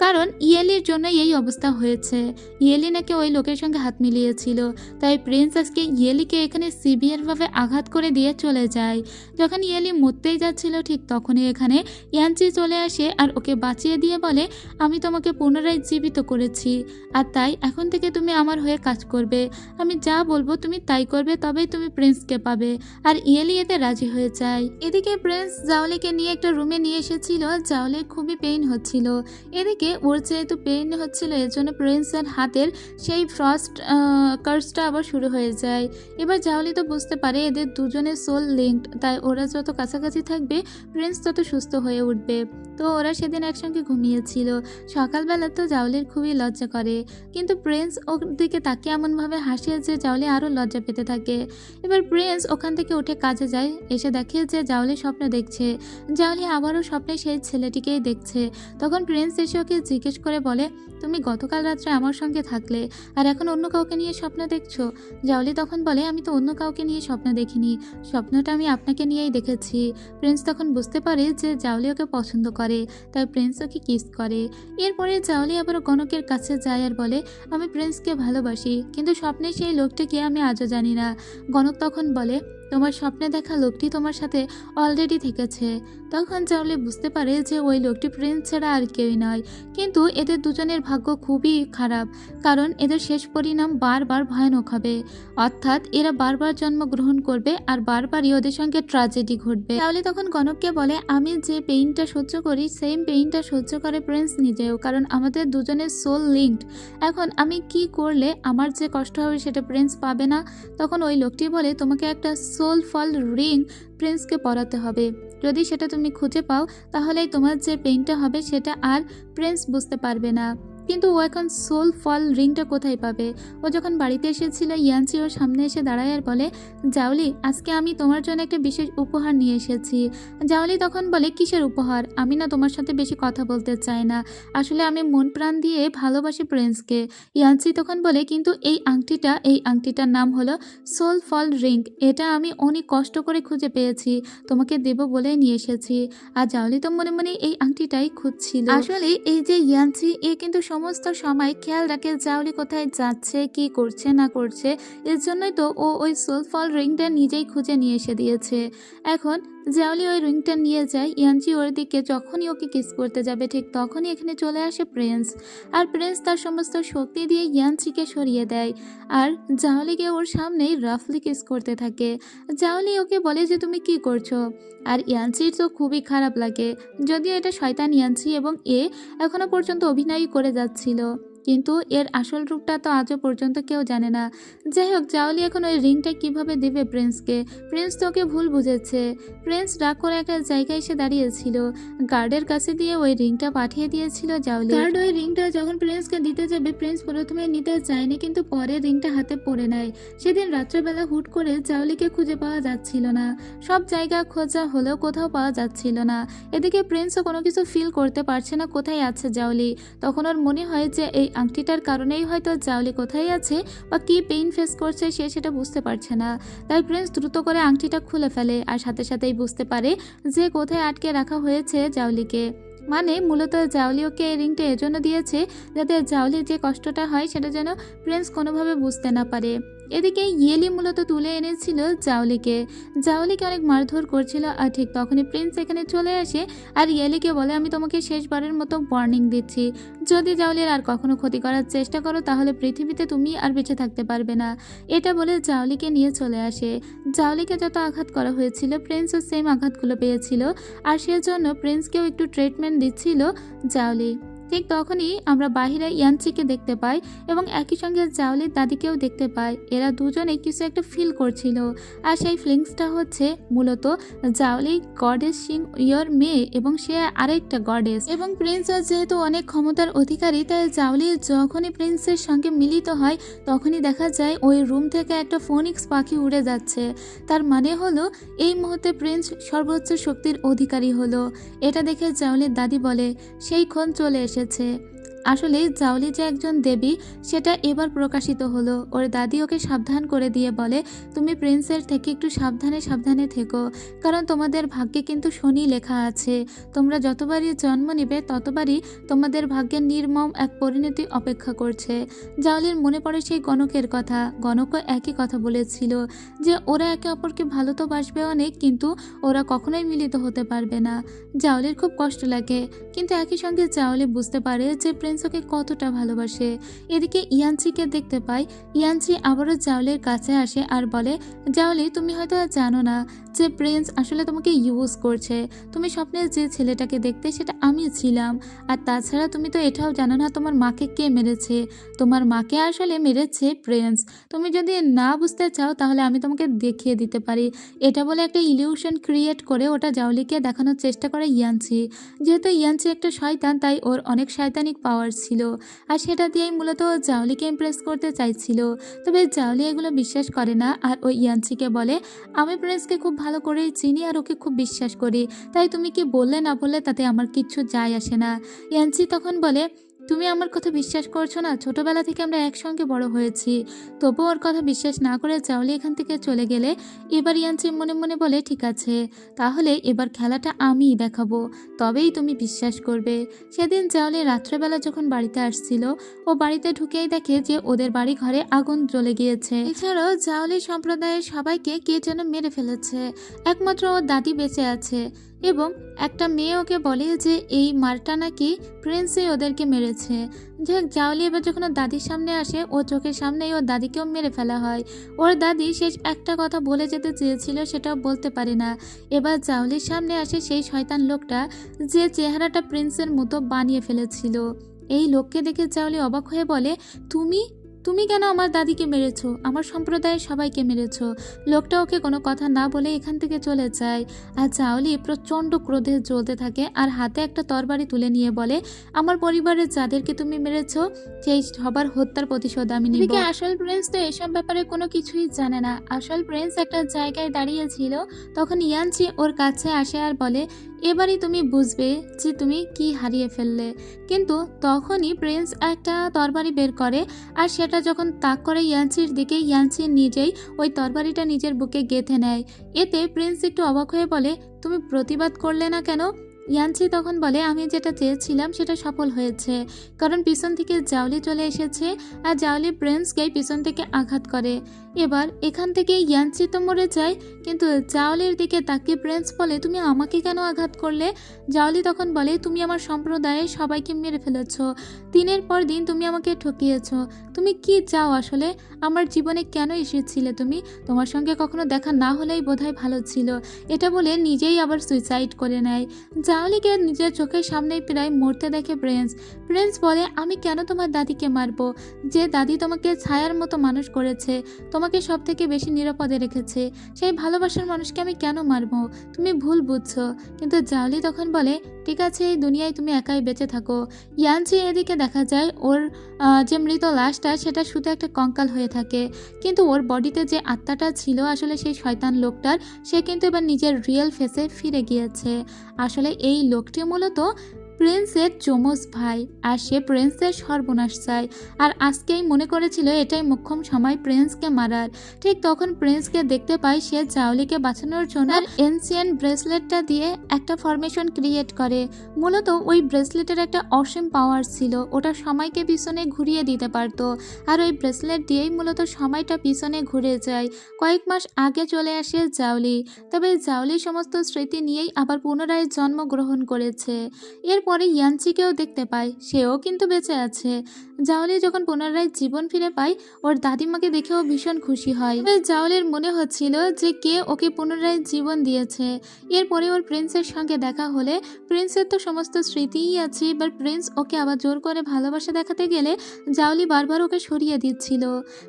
কারণ ইয়েলির জন্য এই অবস্থা হয়েছে। ইয়েলি নাকি ওই লোকের সঙ্গে হাত মিলিয়েছিল, তাই প্রিন্স আজকে ইয়েলিকে এখানে সিভিয়ারভাবে আঘাত করে দিয়ে চলে যায়। যখন ইয়েলি মরতেই যাচ্ছিল ঠিক তখনই এখানে ইয়ানচি চলে আসে আর ওকে বাঁচিয়ে দিয়ে বলে, আমি তোমাকে পুনরায় জীবিত করেছি, আর তাই এখন থেকে তুমি আমার হয়ে কাজ করবে। আমি যা বলবো তুমি তাই করবে, তবেই তুমি প্রিন্সকে পাবে। আর ইয়েলি এতে রাজি হয়ে যায়। এদিকে প্রিন্স জাওলিকে নিয়ে একটা রুমে নিয়ে এসেছিল। জাওলির খুবই পেইন হচ্ছিল। এদিকে ওর যেহেতু পেইন হচ্ছিল এর জন্য প্রিন্সের হাতের সেই ফ্রস্ট কার্সটা আবার শুরু হয়ে যায়। এবার জাওলি তো বুঝতে পারে এদের দুজনের সোল লিঙ্কড, তাই ওরা যত কাছাকাছি থাকবে প্রিন্স তত সুস্থ হয়ে উঠবে। তো ওরা সেদিন একসঙ্গে ঘুমিয়েছিল। সকালবেলা তো জাওলির খুবই লজ্জা করে, কিন্তু প্রিন্স ওর দিকে তাকিয়ে এমনভাবে হাসে যে জাওলি আরও লজ্জা পেতে থাকে। এবার প্রিন্স ওখান থেকে উঠে কাজে যায়, এসে দেখে যে জাওলি স্বপ্ন দেখছে। জাওলি আবারও স্বপ্নে সেই ছেলেটিকেই দেখছে। তখন প্রিন্স এসে ওকে জিজ্ঞেস করে বলে, তুমি গতকাল রাত্রে আমার সঙ্গে থাকলে আর এখন অন্য কাউকে নিয়ে স্বপ্ন দেখছো? জাওলি তখন বলে, আমি তো অন্য কাউকে নিয়ে স্বপ্ন দেখিনি, স্বপ্নটা আমি আপনাকে নিয়েই দেখেছি। প্রিন্স তখন বুঝতে পারে যে জাওলি ওকে পছন্দ করে, তাই প্রিন্স ওকে কিস করে। এরপরে জাওলি আবার গণকের কাছে যায় আর বলে, আমি প্রিন্সকে ভালোবাসি, কিন্তু স্বপ্নে সেই লোকটিকে আমি আজও জানি না। গণক তখন বলে, তোমার স্বপ্নে দেখা লোকটি তোমার সাথে অলরেডি থেকেছে। তখন জাওলি বুঝতে পারে যে ওই লোকটি প্রিন্স ছাড়া আর কেউই নয়। কিন্তু এদের দুজনের ভাগ্য খুবই খারাপ, কারণ এদের শেষ পরিণাম বারবার ভয়ানক হবে। অর্থাৎ এরা বারবার জন্মগ্রহণ করবে আর বারবারই ওদের সঙ্গে ট্র্যাজেডি ঘটবে। জাওলি তখন গণককে বলে, আমি যে পেইনটা সহ্য করি সেম পেইনটা সহ্য করে প্রিন্স নিজেও, কারণ আমাদের দুজনের সোল লিঙ্কড। এখন আমি কি করলে আমার যে কষ্ট হবে সেটা প্রিন্স পাবে না? তখন ওই লোকটি বলে, তোমাকে একটা সোল ফল রিং প্রিন্সকে পরাতে হবে। যদি সেটা তুমি খুঁজে পাও তাহলেই তোমার যে পেইনটা হবে সেটা আর প্রিন্স বুঝতে পারবে না। কিন্তু ও এখন সোল ফল রিংটা কোথায় পাবে? ও যখন বাড়িতে এসেছিল ইয়ানচি ওর সামনে এসে দাঁড়ায় আর বলে, জাওলি আজকে আমি তোমার জন্য একটা বিশেষ উপহার নিয়ে এসেছি। জাওলি তখন বলে, কিসের উপহার? আমি না তোমার সাথে বেশি কথা বলতে চাই না, আসলে আমি মন প্রাণ দিয়ে ভালোবাসি প্রিন্সকে। ইয়ানচি তখন বলে, কিন্তু এই আংটিটার নাম হলো সোল ফল রিং, এটা আমি অনেক কষ্ট করে খুঁজে পেয়েছি, তোমাকে দেব বলে নিয়ে এসেছি। আর জাওলি তো মনে মনে এই আংটিটাই খুঁজছিল। আসলে এই যে ইয়ানচি, এ কিন্তু সমস্ত সময় খেয়াল রাখে জাওলি কোথায় যাচ্ছে, কি করছে না করছে, এর জন্যই তো ও ওই সোল ফল রিংটা নিজেই খুঁজে নিয়ে এসে দিয়েছে। এখন জাওলি ওই রিংটা নিয়ে যায় ইয়ানচি ওর দিকে, যখনই ওকে কিস করতে যাবে ঠিক তখনই এখানে চলে আসে প্রিন্স। আর প্রিন্স তার সমস্ত শক্তি দিয়ে ইয়ানচিকে সরিয়ে দেয় আর জাওলিকে ওর সামনেই রাফলি কিস করতে থাকে। জাওলি ওকে বলে যে তুমি কি করছো? আর ইয়ানচির তো খুবই খারাপ লাগে, যদিও এটা শয়তান ইয়ানচি এবং এ এখনো পর্যন্ত অভিনয় করে যাচ্ছিল, কিন্তু এর আসল রূপটা তো আজও পর্যন্ত কেউ জানে না। যাই হোক, জাওলি এখন ওই রিংটা কিভাবে দেবে প্রিন্সকে? প্রিন্স তোকে ভুল বুঝেছে। প্রিন্স রাগ করে একটা জায়গায় এসে দাঁড়িয়েছিল, গার্ডের কাছে দিয়ে ওই রিংটা পাঠিয়ে দিয়েছিল জাওলি। গার্ড ওই রিংটা যখন প্রিন্সকে দিতে যাবে প্রিন্স প্রথমে নিতে চায়নি, কিন্তু পরে রিংটা হাতে পড়ে নেয়। সেদিন রাত্রেবেলা হুট করে জাওলিকে খুঁজে পাওয়া যাচ্ছিল না, সব জায়গা খোঁজা হলেও কোথাও পাওয়া যাচ্ছিল না। এদিকে প্রিন্সও কোনো কিছু ফিল করতে পারছে না কোথায় আছে জাওলি। তখন ওর মনে হয় যে এই আংটিটার কারণেই হয়তো জাওলি কোথায় আছে বা কি পেইন ফেস করছে সে সেটা বুঝতে পারছে না। তাই প্রিন্স দ্রুত করে আংটিটা খুলে ফেলে আর সাথে সাথেই বুঝতে পারে যে কোথায় আটকে রাখা হয়েছে জাওলিকে। মানে মূলত জাওলি ওকে এই রিংটা এজন্য দিয়েছে যাতে জাওলির যে কষ্টটা হয় সেটা যেন প্রিন্স কোনোভাবে বুঝতে না পারে। এদিকে ইয়েলি মূলত তুলে এনেছিল জাওলিকে। জাওলিকে অনেক মারধর করছিল, আর ঠিক তখনই প্রিন্স এখানে চলে আসে আর ইয়েলিকে বলে, আমি তোমাকে শেষবারের মতো ওয়ার্নিং দিচ্ছি, যদি জাওলির আর কখনো ক্ষতি করার চেষ্টা করো তাহলে পৃথিবীতে তুমি আর বেঁচে থাকতে পারবে না। এটা বলে জাওলিকে নিয়ে চলে আসে। জাওলিকে যত আঘাত করা হয়েছিল প্রিন্সও সেম আঘাতগুলো পেয়েছিল, আর সেজন্য প্রিন্সকেও একটু ট্রিটমেন্ট দিচ্ছিল জাওলি। ঠিক তখনই আমরা বাহিরে ইয়ানচিকে দেখতে পাই এবং একই সঙ্গে জাওলির দাদিকেও দেখতে পাই। এরা দুজনে কিছু একটা ফিল করছিল, আর সেই ফিলিংসটা হচ্ছে মূলত জাওলি গডেস সিং ইয়র মেয়ে এবং সে আরেকটা গডেস, এবং প্রিন্সেস যেহেতু অনেক ক্ষমতার অধিকারী, তাই জাওলি যখনই প্রিন্সের সঙ্গে মিলিত হয় তখনই দেখা যায় ওই রুম থেকে একটা ফোনিক্স পাখি উড়ে যাচ্ছে। তার মানে হলো এই মুহূর্তে প্রিন্স সর্বোচ্চ শক্তির অধিকারী হলো। এটা দেখে জাওলির দাদি বলে, সেই ক্ষণ চলে এসেছে। আসলে জাওলি যে একজন দেবী সেটা এবার প্রকাশিত হলো। ওর দাদি ওকে সাবধান করে দিয়ে বলে, তুমি প্রিন্সের থেকে একটু সাবধানে সাবধানে থেকো, কারণ তোমাদের ভাগ্যে কিন্তু শনি লেখা আছে। তোমরা যতবারই জন্ম নিবে ততবারই তোমাদের ভাগ্যের নির্মম এক পরিণতি অপেক্ষা করছে। জাওলির মনে পড়ে সেই গণকের কথা। গণকও একই কথা বলেছিল যে ওরা একে অপরকে ভালো তো বাসবে অনেক, কিন্তু ওরা কখনোই মিলিত হতে পারবে না। জাওলির খুব কষ্ট লাগে, কিন্তু একই সঙ্গে জাওলি বুঝতে পারে যে প্রিন্স ওকে কতটা ভালোবাসে। এদিকে ইয়ানচিকে দেখতে পাই। ইয়ানচি আবারও জাওলির কাছে আসে আর বলে, জাওলি তুমি হয়তো আর জানো না যে প্রিন্স আসলে তোমাকে ইউজ করছে। তুমি স্বপ্নে যে ছেলেটাকে দেখতে সেটা আমি ছিলাম। আর তাছাড়া তুমি তো এটাও জানো না তোমার মাকে কে মেরেছে। তোমার মাকে আসলে মেরেছে প্রিন্স। তুমি যদি না বুঝতে চাও তাহলে আমি তোমাকে দেখিয়ে দিতে পারি। এটা বলে একটা ইলিউশন ক্রিয়েট করে ওটা জাওলিকে দেখানোর চেষ্টা করে ইয়ানচি। যেহেতু ইয়ানচি একটা শয়তান, তাই ওর অনেক শয়তানিক পাওয়ার ছিল, আর সেটা দিয়েই মূলত জাওলিকে ইমপ্রেস করতে চাইছিল। তবে জাওলি এগুলো বিশ্বাস করে না, আর ওই ইয়ানচিকে বলে, আমি প্রিন্সকে খুব ভালো করেই চিনি আর ওকে খুব বিশ্বাস করি, তাই তুমি কি বললে না বললে তাতে আমার কিচ্ছু যায় আসে না। ইয়ানচি তখন বলে, তুমি আমার কথা বিশ্বাস করছো না? ছোটবেলা থেকে আমরা একসঙ্গে বড় হয়েছি। তবু ওর কথা বিশ্বাস না করে জাওলি এখান থেকে চলে গেলে এবার ইয়ানচি মনে মনে বলে, ঠিক আছে, তাহলে এবার খেলাটা আমিই দেখাবো, তবেই তুমি বিশ্বাস করবে। সেদিন জাওলি রাত্রেবেলা যখন বাড়িতে আসছিল, ও বাড়িতে ঢুকেই দেখে যে ওদের বাড়ি ঘরে আগুন জ্বলে গিয়েছে। এছাড়াও জাওলি সম্প্রদায়ের সবাইকে কে যেন মেরে ফেলেছে, একমাত্র ওর দাদি বেঁচে আছে। এবং একটা মেয়ে ওকে বলে যে এই মারটা নাকি প্রিন্সই ওদেরকে মেরেছে। যাক, জাওলি এবার যখন ওর দাদির সামনে আসে, ও চোখের সামনেই ওর দাদিকেও মেরে ফেলা হয়। ওর দাদি শেষ একটা কথা বলে যেতে চেয়েছিল, সেটাও বলতে পারে না। এবার জাওলির সামনে আসে সেই শয়তান লোকটা যে চেহারাটা প্রিন্সের মতো বানিয়ে ফেলেছিল। এই লোককে দেখে জাওলি অবাক হয়ে বলে, তুমি তুমি কেন আমার দাদিকে মেরেছো? আমার সম্প্রদায়ের সবাইকে মেরেছো। লোকটা ওকে কোনো কথা না বলে এখান থেকে চলে যায়। আর জাওলি প্রচণ্ড ক্রোধে জ্বলতে থাকে আর হাতে একটা তরবারি তুলে নিয়ে বলে, আমার পরিবারের যাদেরকে তুমি মেরেছো সেই সবার হত্যার প্রতিশোধ আমি নিব। এদিকে আসল প্রিন্স তো এসব ব্যাপারে কোনো কিছুই জানে না। আসল প্রিন্স একটা জায়গায় দাঁড়িয়েছিল, তখন ইয়ানচি ওর কাছে আসে আর বলে, এবারই তুমি বুঝবে যে তুমি কি হারিয়ে ফেললে। কিন্তু তখনই প্রিন্স একটা তরবারি বের করে, আর সেটা যখন তাক করে ইয়ানচির দিকে, ইয়ানচি নিজেই ওই তরবারিটা নিজের বুকে গেঁথে নেয়। এতে প্রিন্স একটু অবাক হয়ে বলে, তুমি প্রতিবাদ করলে না কেন? ইয়ানচি তখন বলে, আমি যেটা চেয়েছিলাম সেটা সফল হয়েছে, কারণ পিছন থেকে জাওলি চলে এসেছে আর জাওলি প্রিন্সকে পিছন থেকে আঘাত করে। এবার এখান থেকে ইয়ানচি তো মরে যায়, কিন্তু জাওলির দিকে তাকিয়ে প্রিন্স বলে, তুমি আমাকে কেন আঘাত করলে? জাওলি তখন বলে, তুমি আমার সম্প্রদায়ে সবাইকে মেরে ফেলেছ, দিনের পর দিন তুমি আমাকে ঠকিয়েছ। তুমি কি চাও আসলে? আমার জীবনে কেন এসেছিলে তুমি? তোমার সঙ্গে কখনো দেখা না হলেই বোধহয় ভালো ছিল। এটা বলে নিজেই আবার সুইসাইড করে নেয়। জাওলিকে নিজের চোখের সামনেই প্রায় মরতে দেখে প্রিন্স বলে, আমি কেন তোমার দাদিকে মারবো? যে দাদি তোমাকে ছায়ার মতো মানুষ করেছে, তোমাকে সব থেকে বেশি নিরাপদে রেখেছে, সেই ভালোবাসার মানুষকে আমি কেন মারবো? তুমি ভুল বুঝছো। কিন্তু জাওলি তখন বলে, ঠিক আছে, এই দুনিয়ায় তুমি একাই বেঁচে থাকো। ইয়ানচি এদিকে দেখা যায় ওর যে মৃত লাশটা সেটা শুধু একটা কঙ্কাল হয়ে থাকে, কিন্তু ওর বডিতে যে আত্মাটা ছিল আসলে সেই শয়তান লোকটার, সে কিন্তু এবার নিজের রিয়েল ফেসে ফিরে গিয়েছে। আসলে এই লোকটি মূলত প্রিন্সের যমজ ভাই, আর সে প্রিন্সের সর্বনাশ চায়। আর আজকেই মনে করেছিল এটাই মোক্ষম সময় প্রিন্সকে মারার। ঠিক তখন প্রিন্সকে দেখতে পায় সে জাওলিকে বাঁচানোর জন্য এনসিয়েন্ট ব্রেসলেটটা দিয়ে একটা ফরমেশন ক্রিয়েট করে। মূলত ওই ব্রেসলেটের একটা অসীম পাওয়ার ছিল, ওটা সময়কে পিছনে ঘুরিয়ে দিতে পারতো। আর ওই ব্রেসলেট দিয়েই মূলত সময়টা পিছনে ঘুরে যায়। কয়েক মাস আগে চলে আসে জাওলি, তবে জাওলি সমস্ত স্মৃতি নিয়েই আবার পুনরায় জন্মগ্রহণ করেছে। এরপরে ইয়ানচিকেও দেখতে পায়, সেও কিন্তু বেঁচে আছে। জাওলি যখন পুনরায় জীবন ফিরে পায়, ওর দাদিমাকে দেখেও ভীষণ খুশি হয়। জাওলির মনে হচ্ছিল যে কে ওকে পুনরায় জীবন দিয়েছে। এরপরে ওর প্রিন্সের সঙ্গে দেখা হলে, প্রিন্সের তো সমস্ত স্মৃতিই আছে, এবার প্রিন্স ওকে আবার জোর করে ভালোবাসা দেখাতে গেলে জাওলি বারবার ওকে সরিয়ে দিচ্ছিল।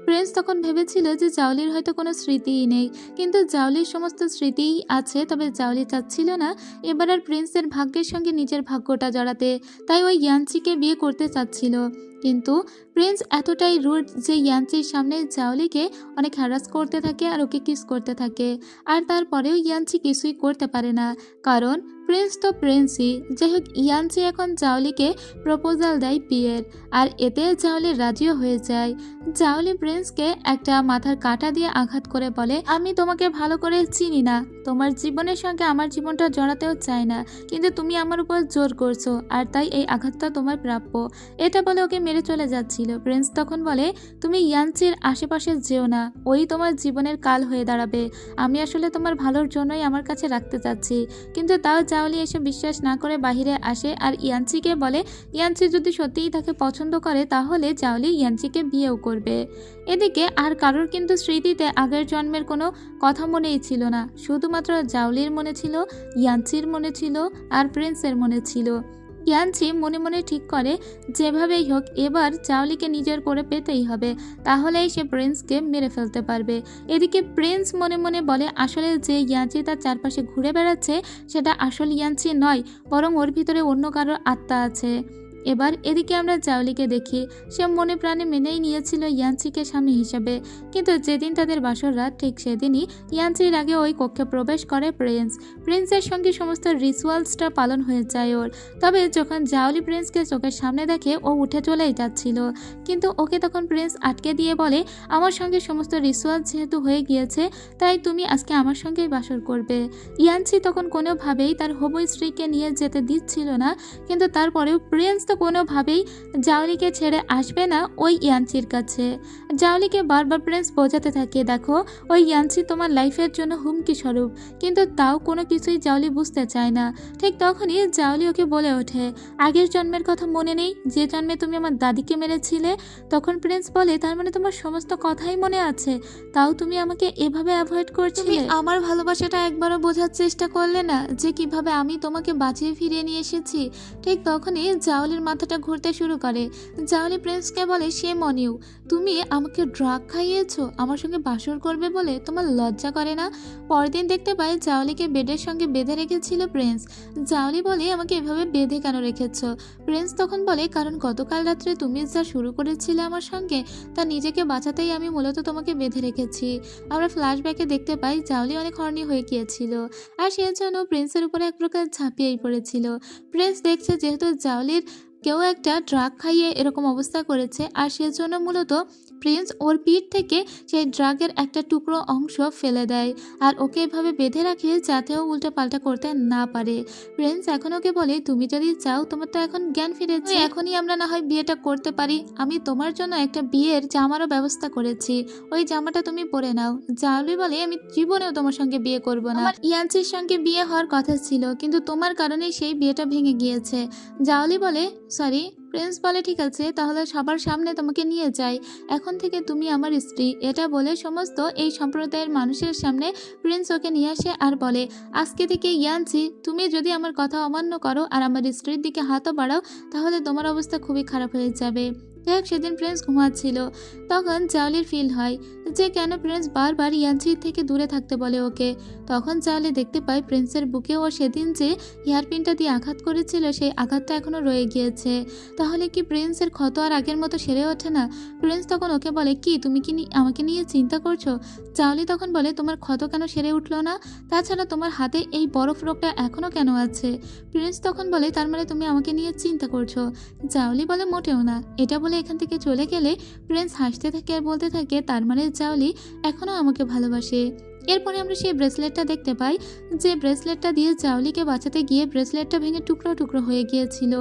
প্রিন্স তখন ভেবেছিল যে জাওলির হয়তো কোনো স্মৃতিই নেই, কিন্তু জাওলির সমস্ত স্মৃতিই আছে। তবে জাওলি চাচ্ছিল না এবার আর প্রিন্সের ভাগ্যের সঙ্গে নিজের ভাগ্যটা জড়াতে, তাই ওই ইয়ানচিকে বিয়ে করতে চাচ্ছিল। কিন্তু প্রিন্স এতটাই রুড যে ইয়ানচির সামনে জাওলিকে অনেক হ্যারাস করতে থাকে আর ওকে কিস করতে থাকে। আর তারপরেও ইয়ানচি কিছুই করতে পারে না, কারণ প্রিন্স তো প্রিন্সই। যাই হোক, ইয়ানচি এখন জাওলিকে প্রপোজাল দেয় বিয়ের, আর এতে জাওলি রাজিও হয়ে যায়। জাওলি প্রিন্সকে একটা মাথার কাঁটা দিয়ে আঘাত করে বলে, আমি তোমাকে ভালো করে চিনি না, তোমার জীবনের সঙ্গে আমার জীবনটা জড়াতেও চাই না, কিন্তু তুমি আমার উপর জোর করছো, আর তাই এই আঘাতটা তোমার প্রাপ্য। এটা বলে ওকে মেরে চলে যাচ্ছিল। প্রিন্স তখন বলে, তুমি ইয়ানচির আশেপাশে যেও না, ওই তোমার জীবনের কাল হয়ে দাঁড়াবে। আমি আসলে তোমার ভালোর জন্যই আমার কাছে রাখতে চাচ্ছি। কিন্তু তাও জাওলি এসে বিশ্বাস না করে বাহিরে আসে আর ইয়ানচিকে বলে, ইয়ানচি যদি সত্যিই তাকে পছন্দ করে তাহলে জাওলি ইয়ানচিকে বিয়েও করবে। এদিকে আর কারোর কিন্তু স্মৃতিতে আগের জন্মের কোনো কথা মনেই ছিল না, শুধুমাত্র জাওলির মনে ছিল, ইয়ানচির মনে ছিল, আর প্রিন্সের মনে ছিল। ইয়ানচি মনে মনে ঠিক করে যেভাবেই হোক এবার জাওলিকে নিজের করে পেতেই হবে, তাহলেই সে প্রিন্সকে মেরে ফেলতে পারবে। এদিকে প্রিন্স মনে মনে বলে, আসলে যে ইয়ানচি তার চারপাশে ঘুরে বেড়াচ্ছে সেটা আসল ইয়ানচি নয়, বরং ওর ভিতরে অন্য কারোর আত্মা আছে। এবার এদিকে আমরা জাওলিকে দেখি, সে মনে প্রাণে মেনেই নিয়েছিল ইয়ানচিকে স্বামী হিসেবে। কিন্তু যেদিন তাদের বাসর রাত, ঠিক সেদিনই ইয়ানচির আগে ওই কক্ষে প্রবেশ করে প্রিন্স। প্রিন্সের সঙ্গে সমস্ত রিচুয়ালসটা পালন হয়ে যায় ওর। তবে যখন জাওলি প্রিন্সকে চোখের সামনে দেখে, ও উঠে চলেই যাচ্ছিল, কিন্তু ওকে তখন প্রিন্স আটকে দিয়ে বলে, আমার সঙ্গে সমস্ত রিচুয়াল যেহেতু হয়ে গিয়েছে, তাই তুমি আজকে আমার সঙ্গেই বাসর করবে। ইয়ানচি তখন কোনোভাবেই তার হবু স্ত্রীকে নিয়ে যেতে দিচ্ছিল না, কিন্তু তারপরেও প্রিন্স তো কোনোভাবেই জাওলিকে ছেড়ে আসবে না ওই ইয়ানচির কাছে। জাওলিকে বারবার প্রিন্স বোঝাতে থাকে, দেখো ওই ইয়ানচি তোমার লাইফের জন্য হুমকি স্বরূপ, কিন্তু তাও কোনো কিছুই জাওলি বুঝতে চায় না। ঠিক তখনই জাওলি ওকে বলে ওঠে, আগের জন্মের কথা মনে নেই, যে জন্মে তুমি আমার দাদিকে মেরেছিলে? তখন প্রিন্স বলে, তার মানে তোমার সমস্ত কথাই মনে আছে, তাও তুমি আমাকে এভাবে অ্যাভয়েড করছিলে? আমার ভালোবাসাটা একবারও বোঝার চেষ্টা করলে না, যে কিভাবে আমি তোমাকে বাঁচিয়ে ফিরিয়ে নিয়ে এসেছি? ঠিক তখনই জাওলির মাথাটা ঘুরতে শুরু করে। জাওলি প্রিন্সকে বলে, সে মনিউ, তুমি আমাকে ড্রাগ খাইয়েছো আমার সঙ্গে বাসর করবে বলে, তোমার লজ্জা করে না? পরদিন দেখতে পাই জাওলিকে বেডের সঙ্গে বেঁধে রেখেছিল প্রিন্স। জাওলি বলে, আমাকে এভাবে বেঁধে কেন রেখেছো? প্রিন্স তখন বলে, কারণ গতকাল রাত্রে তুমি যা শুরু করেছিলে আমার সঙ্গে, তা নিজেকে বাঁচাতেই আমি মূলত তোমাকে বেঁধে রেখেছি। আমরা ফ্ল্যাশব্যাকে দেখতে পাই জাওলি অনেক হর্নি হয়ে গিয়েছিল, আর সেজন্য প্রিন্সের উপরে এক প্রকার ঝাঁপিয়েই পড়েছিল। প্রিন্স দেখছে যেহেতু জাওলির কেউ একটা ড্রাগ খাইয়ে এরকম অবস্থা করেছে, আর সেজন্য মূলত প্রিন্স ওর পিঠ থেকে সেই ড্রাগের একটা টুকরো অংশ ফেলে দেয়, আর ওকে এভাবে বেঁধে রাখে যাতে ও উল্টো পাল্টা করতে না পারে। প্রিন্স এখন ওকে বলে, তুমি যদি চাও, তোমার তো এখন জ্ঞান ফিরেছে, এখনই আমরা না হয় বিয়েটা করতে পারি। আমি তোমার জন্য একটা বিয়ের জামারও ব্যবস্থা করেছি, ওই জামাটা তুমি পরে নাও। জাওলি বলে, আমি জীবনেও তোমার সঙ্গে বিয়ে করব না, আমার ইয়ানচির সঙ্গে বিয়ে হওয়ার কথা ছিল, কিন্তু তোমার কারণে সেই বিয়েটা ভেঙে গিয়েছে। জাওলি বলে, সরি। প্রিন্স বলে, ঠিক আছে, তাহলে সবার সামনে তোমাকে নিয়ে যাই, এখন থেকে তুমি আমার স্ত্রী। এটা বলে সমস্ত এই সম্প্রদায়ের মানুষের সামনে প্রিন্স ওকে নিয়ে আসে আর বলে, আজকে থেকে ইয়ানচি, তুমি যদি আমার কথা অমান্য করো আর আমার স্ত্রীর দিকে হাতও বাড়াও, তাহলে তোমার অবস্থা খুবই খারাপ হয়ে যাবে। যাই হোক, সেদিন প্রিন্স ঘুমাচ্ছিল। তখন জাওলির ফিল হয় যে কেন প্রিন্স বারবার ইয়ানচির থেকে দূরে থাকতে বলে ওকে। তখন জাওলি দেখতে পায় প্রিন্সের বুকে ও সেদিন যে হেয়ারপিনটা দিয়ে আঘাত করেছিল সেই আঘাতটা এখনো রয়ে গিয়েছে। তাহলে কি প্রিন্সের ক্ষত আর আগের মতো সেরে ওঠে না? প্রিন্স তখন ওকে বলে, কি তুমি কি আমাকে নিয়ে চিন্তা করছো? জাওলি তখন বলে, তোমার ক্ষত কেন সেরে উঠলো না? তাছাড়া তোমার হাতে এই বরফ রোগটা এখনো কেন আছে? প্রিন্স তখন বলে, তার মানে তুমি আমাকে নিয়ে চিন্তা করছো? জাওলি বলে, মোটেও না। এটা বলে এখান থেকে চলে গেলে প্রিন্স হাসতে থাকে আর বলতে থাকে, তার মানে জাওলি এখনো আমাকে ভালোবাসে। এরপরে আমরা সেই ব্রেসলেটটা দেখতে পাই, যে ব্রেসলেটটা দিয়ে জাওলিকে বাঁচাতে গিয়ে ব্রেসলেটটা ভেঙে টুকরো টুকরো হয়ে গিয়েছিল।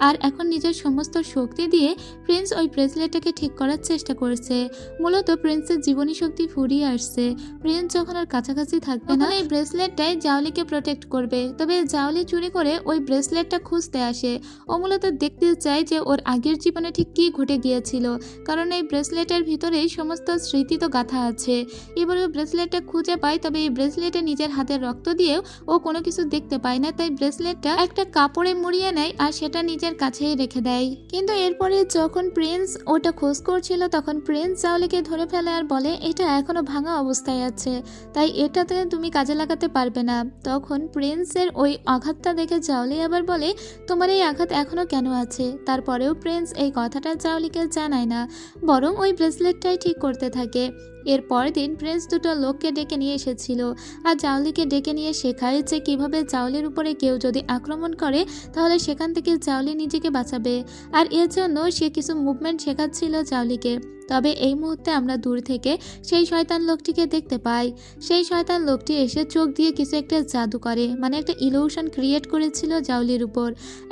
আর এখন নিজের সমস্ত শক্তি দিয়ে প্রিন্স ওই ব্রেসলেটটাকে ঠিক করার চেষ্টা করছে। মূলত প্রিন্সের জীবনী শক্তি ফুরিয়ে আসছে। প্রিন্স যখন আর কাছাকাছি থাকবে না, এই ব্রেসলেটটাই জাওলিকে প্রোটেক্ট করবে। তবে জাওলি চুরি করে ওই ব্রেসলেটটা খুঁজতে আসে। ও মূলত দেখতে চায় যে ওর আগের জীবনে ঠিক কী ঘটে গিয়েছিল, কারণ এই ব্রেসলেটের ভিতরেই সমস্ত স্মৃতি তো গাঁথা আছে। এবার ওই ব্রেসলেটটা খুঁজে পায়, তবে এই ব্রেসলেটে নিজের হাতের রক্ত দিয়েও ও কোনো কিছু দেখতে পায় না। তাই ব্রেসলেটটা একটা কাপড়ে মুড়িয়ে নেয় আর সেটা নিজের কাছেই রেখে দেয়। কিন্তু এরপরে যখন প্রিন্স ওটা খোঁজ করছিল তখন প্রিন্স জাওলিকে ধরে ফেলে আর বলে, এটা এখনো ভাঙা অবস্থায় আছে, তাই এটাতে তুমি কাজে লাগাতে পারবে না। তখন প্রিন্সের ওই আঘাতটা দেখে জাওলি আবার বলে, তোমার এই আঘাত এখনো কেন আছে? তারপরেও প্রিন্স এই কথাটা জাওলিকে জানায় না, বরং ওই ব্রেসলেটটাই ঠিক করতে থাকে। এর পরের দিন প্রিন্স দুটো লোককে ডেকে নিয়ে এসেছিল আর জাওলিকে ডেকে নিয়ে শেখায় যে কিভাবে জাওলির উপরে কেউ যদি আক্রমণ করে তাহলে সেখান থেকে জাওলি নিজেকে বাঁচাবে। আর এর জন্য সে কিছু মুভমেন্ট শেখাচ্ছিল জাওলিকে। তবে এই মুহূর্তে আমরা দূর থেকে সেই শয়তান লোকটিকে দেখতে পাই। সেই শয়তান লোকটি এসে চোখ দিয়ে কিছু একটা জাদু করে, মানে একটা ইলিউশন ক্রিয়েট করেছিল জাওলির উপর।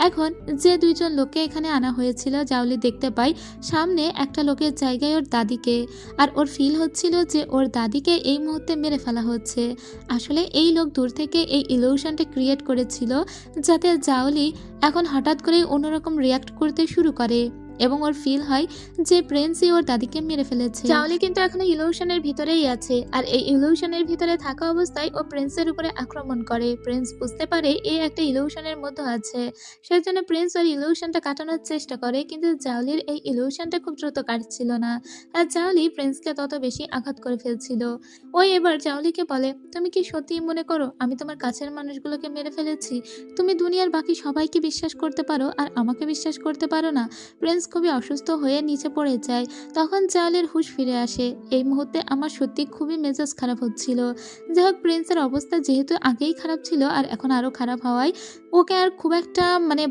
এখন যে দুইজন লোককে এখানে আনা হয়েছিল, জাওলি দেখতে পাই সামনে একটা লোকের জায়গায় ওর দাদিকে। আর ওর ফিল হচ্ছিল যে ওর দাদিকে এই মুহূর্তে মেরে ফেলা হচ্ছে। আসলে এই লোক দূর থেকে এই ইলিউশনটা ক্রিয়েট করেছিল যাতে জাওলি এখন হঠাৎ করেই অন্যরকম রিয়াক্ট করতে শুরু করে এবং ওর ফিল হয় যে প্রিন্সই ওর দাদিকে মেরে ফেলেছে। জাওলি কিন্তু এখনো ইলিউশনের ভিতরেই আছে, আর এই ইলিউশনের ভিতরে থাকা অবস্থায় ও প্রিন্সের উপরে আক্রমণ করে। প্রিন্স বুঝতে পারে এ একটা ইলিউশনের মধ্যে আছে, সেই জন্য প্রিন্স ওর ইলিউশনটা কাটানোর চেষ্টা করে, কিন্তু জাওলির এই ইলিউশনটা খুব দ্রুত কাটছিল না। আর জাওলি প্রিন্সকে তত বেশি আঘাত করে ফেলছিল। ওই এবার জাওলিকে বলে, তুমি কি সত্যি মনে করো আমি তোমার কাছের মানুষগুলোকে মেরে ফেলেছি? তুমি দুনিয়ার বাকি সবাইকে বিশ্বাস করতে পারো আর আমাকে বিশ্বাস করতে পারো না? প্রিন্স খুবই অসুস্থ হয়ে নিচে পড়ে যায়। তখন জাওলির হুঁশ ফিরে আসে। এই মুহূর্তে আমার সত্যি খুবই মেজাজ খারাপ হচ্ছিল। যাই হোক, প্রিন্সের অবস্থা যেহেতু আগেই খারাপ ছিল আর এখন আরও খারাপ হওয়ায় ওকে আর খুব একটা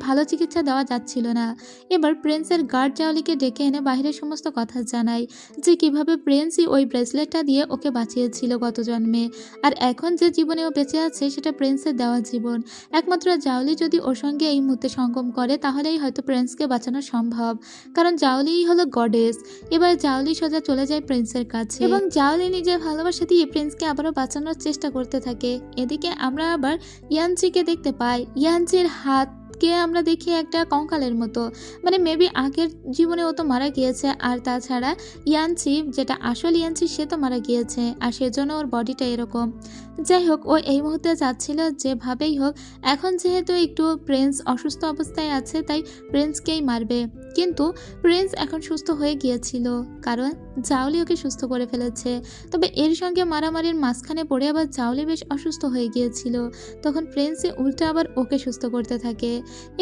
ভালো চিকিৎসা দেওয়া যাচ্ছিল না। এবার প্রিন্সের গার্ড জাওলিকে ডেকে এনে বাইরের সমস্ত কথা জানায় যে কিভাবে প্রিন্সই ওই ব্রেসলেটটা দিয়ে ওকে বাঁচিয়েছিল গত জন্মে, আর এখন যে জীবনে ও বেঁচে আছে সেটা প্রিন্সের দেওয়া জীবন। একমাত্র জাওলি যদি ওর সঙ্গে এই মুহূর্তে সঙ্গম করে তাহলেই হয়তো প্রিন্সকে বাঁচানো সম্ভব, কারণ জাওলিই হলো গডেস। এবার জাওলি সোজা চলে যায় প্রিন্সের কাছে এবং জাওলি নিজের ভালোবাসা দিয়ে প্রিন্সকে আবারও বাঁচানোর চেষ্টা করতে থাকে। এদিকে আমরা আবার ইয়ানচিকে দেখতে পাই। ইয়ানচির হাতকে আমরা দেখি একটা কঙ্কালের মতো, মেবি আগের জীবনে ও তো মারা গিয়েছে, আর তাছাড়া ইয়ানচি যেটা আসল ইয়ানচি সে তো মারা গিয়েছে, আর সেজন্য ওর বডিটা এরকম। যাই হোক, ও এই মুহূর্তে চাচ্ছিল যেভাবেই হোক এখন যেহেতু একটু প্রিন্স অসুস্থ অবস্থায় আছে তাই প্রিন্সকেই মারবে, কিন্তু প্রিন্স এখন সুস্থ হয়ে গিয়েছিল কারণ জাওলি ওকে সুস্থ করে ফেলেছে। তবে এর সঙ্গে মারামারির মাঝখানে পড়ে আবার জাওলি বেশ অসুস্থ হয়ে গিয়েছিল। তখন প্রিন্সই উল্টা আবার ওকে সুস্থ করতে থাকে।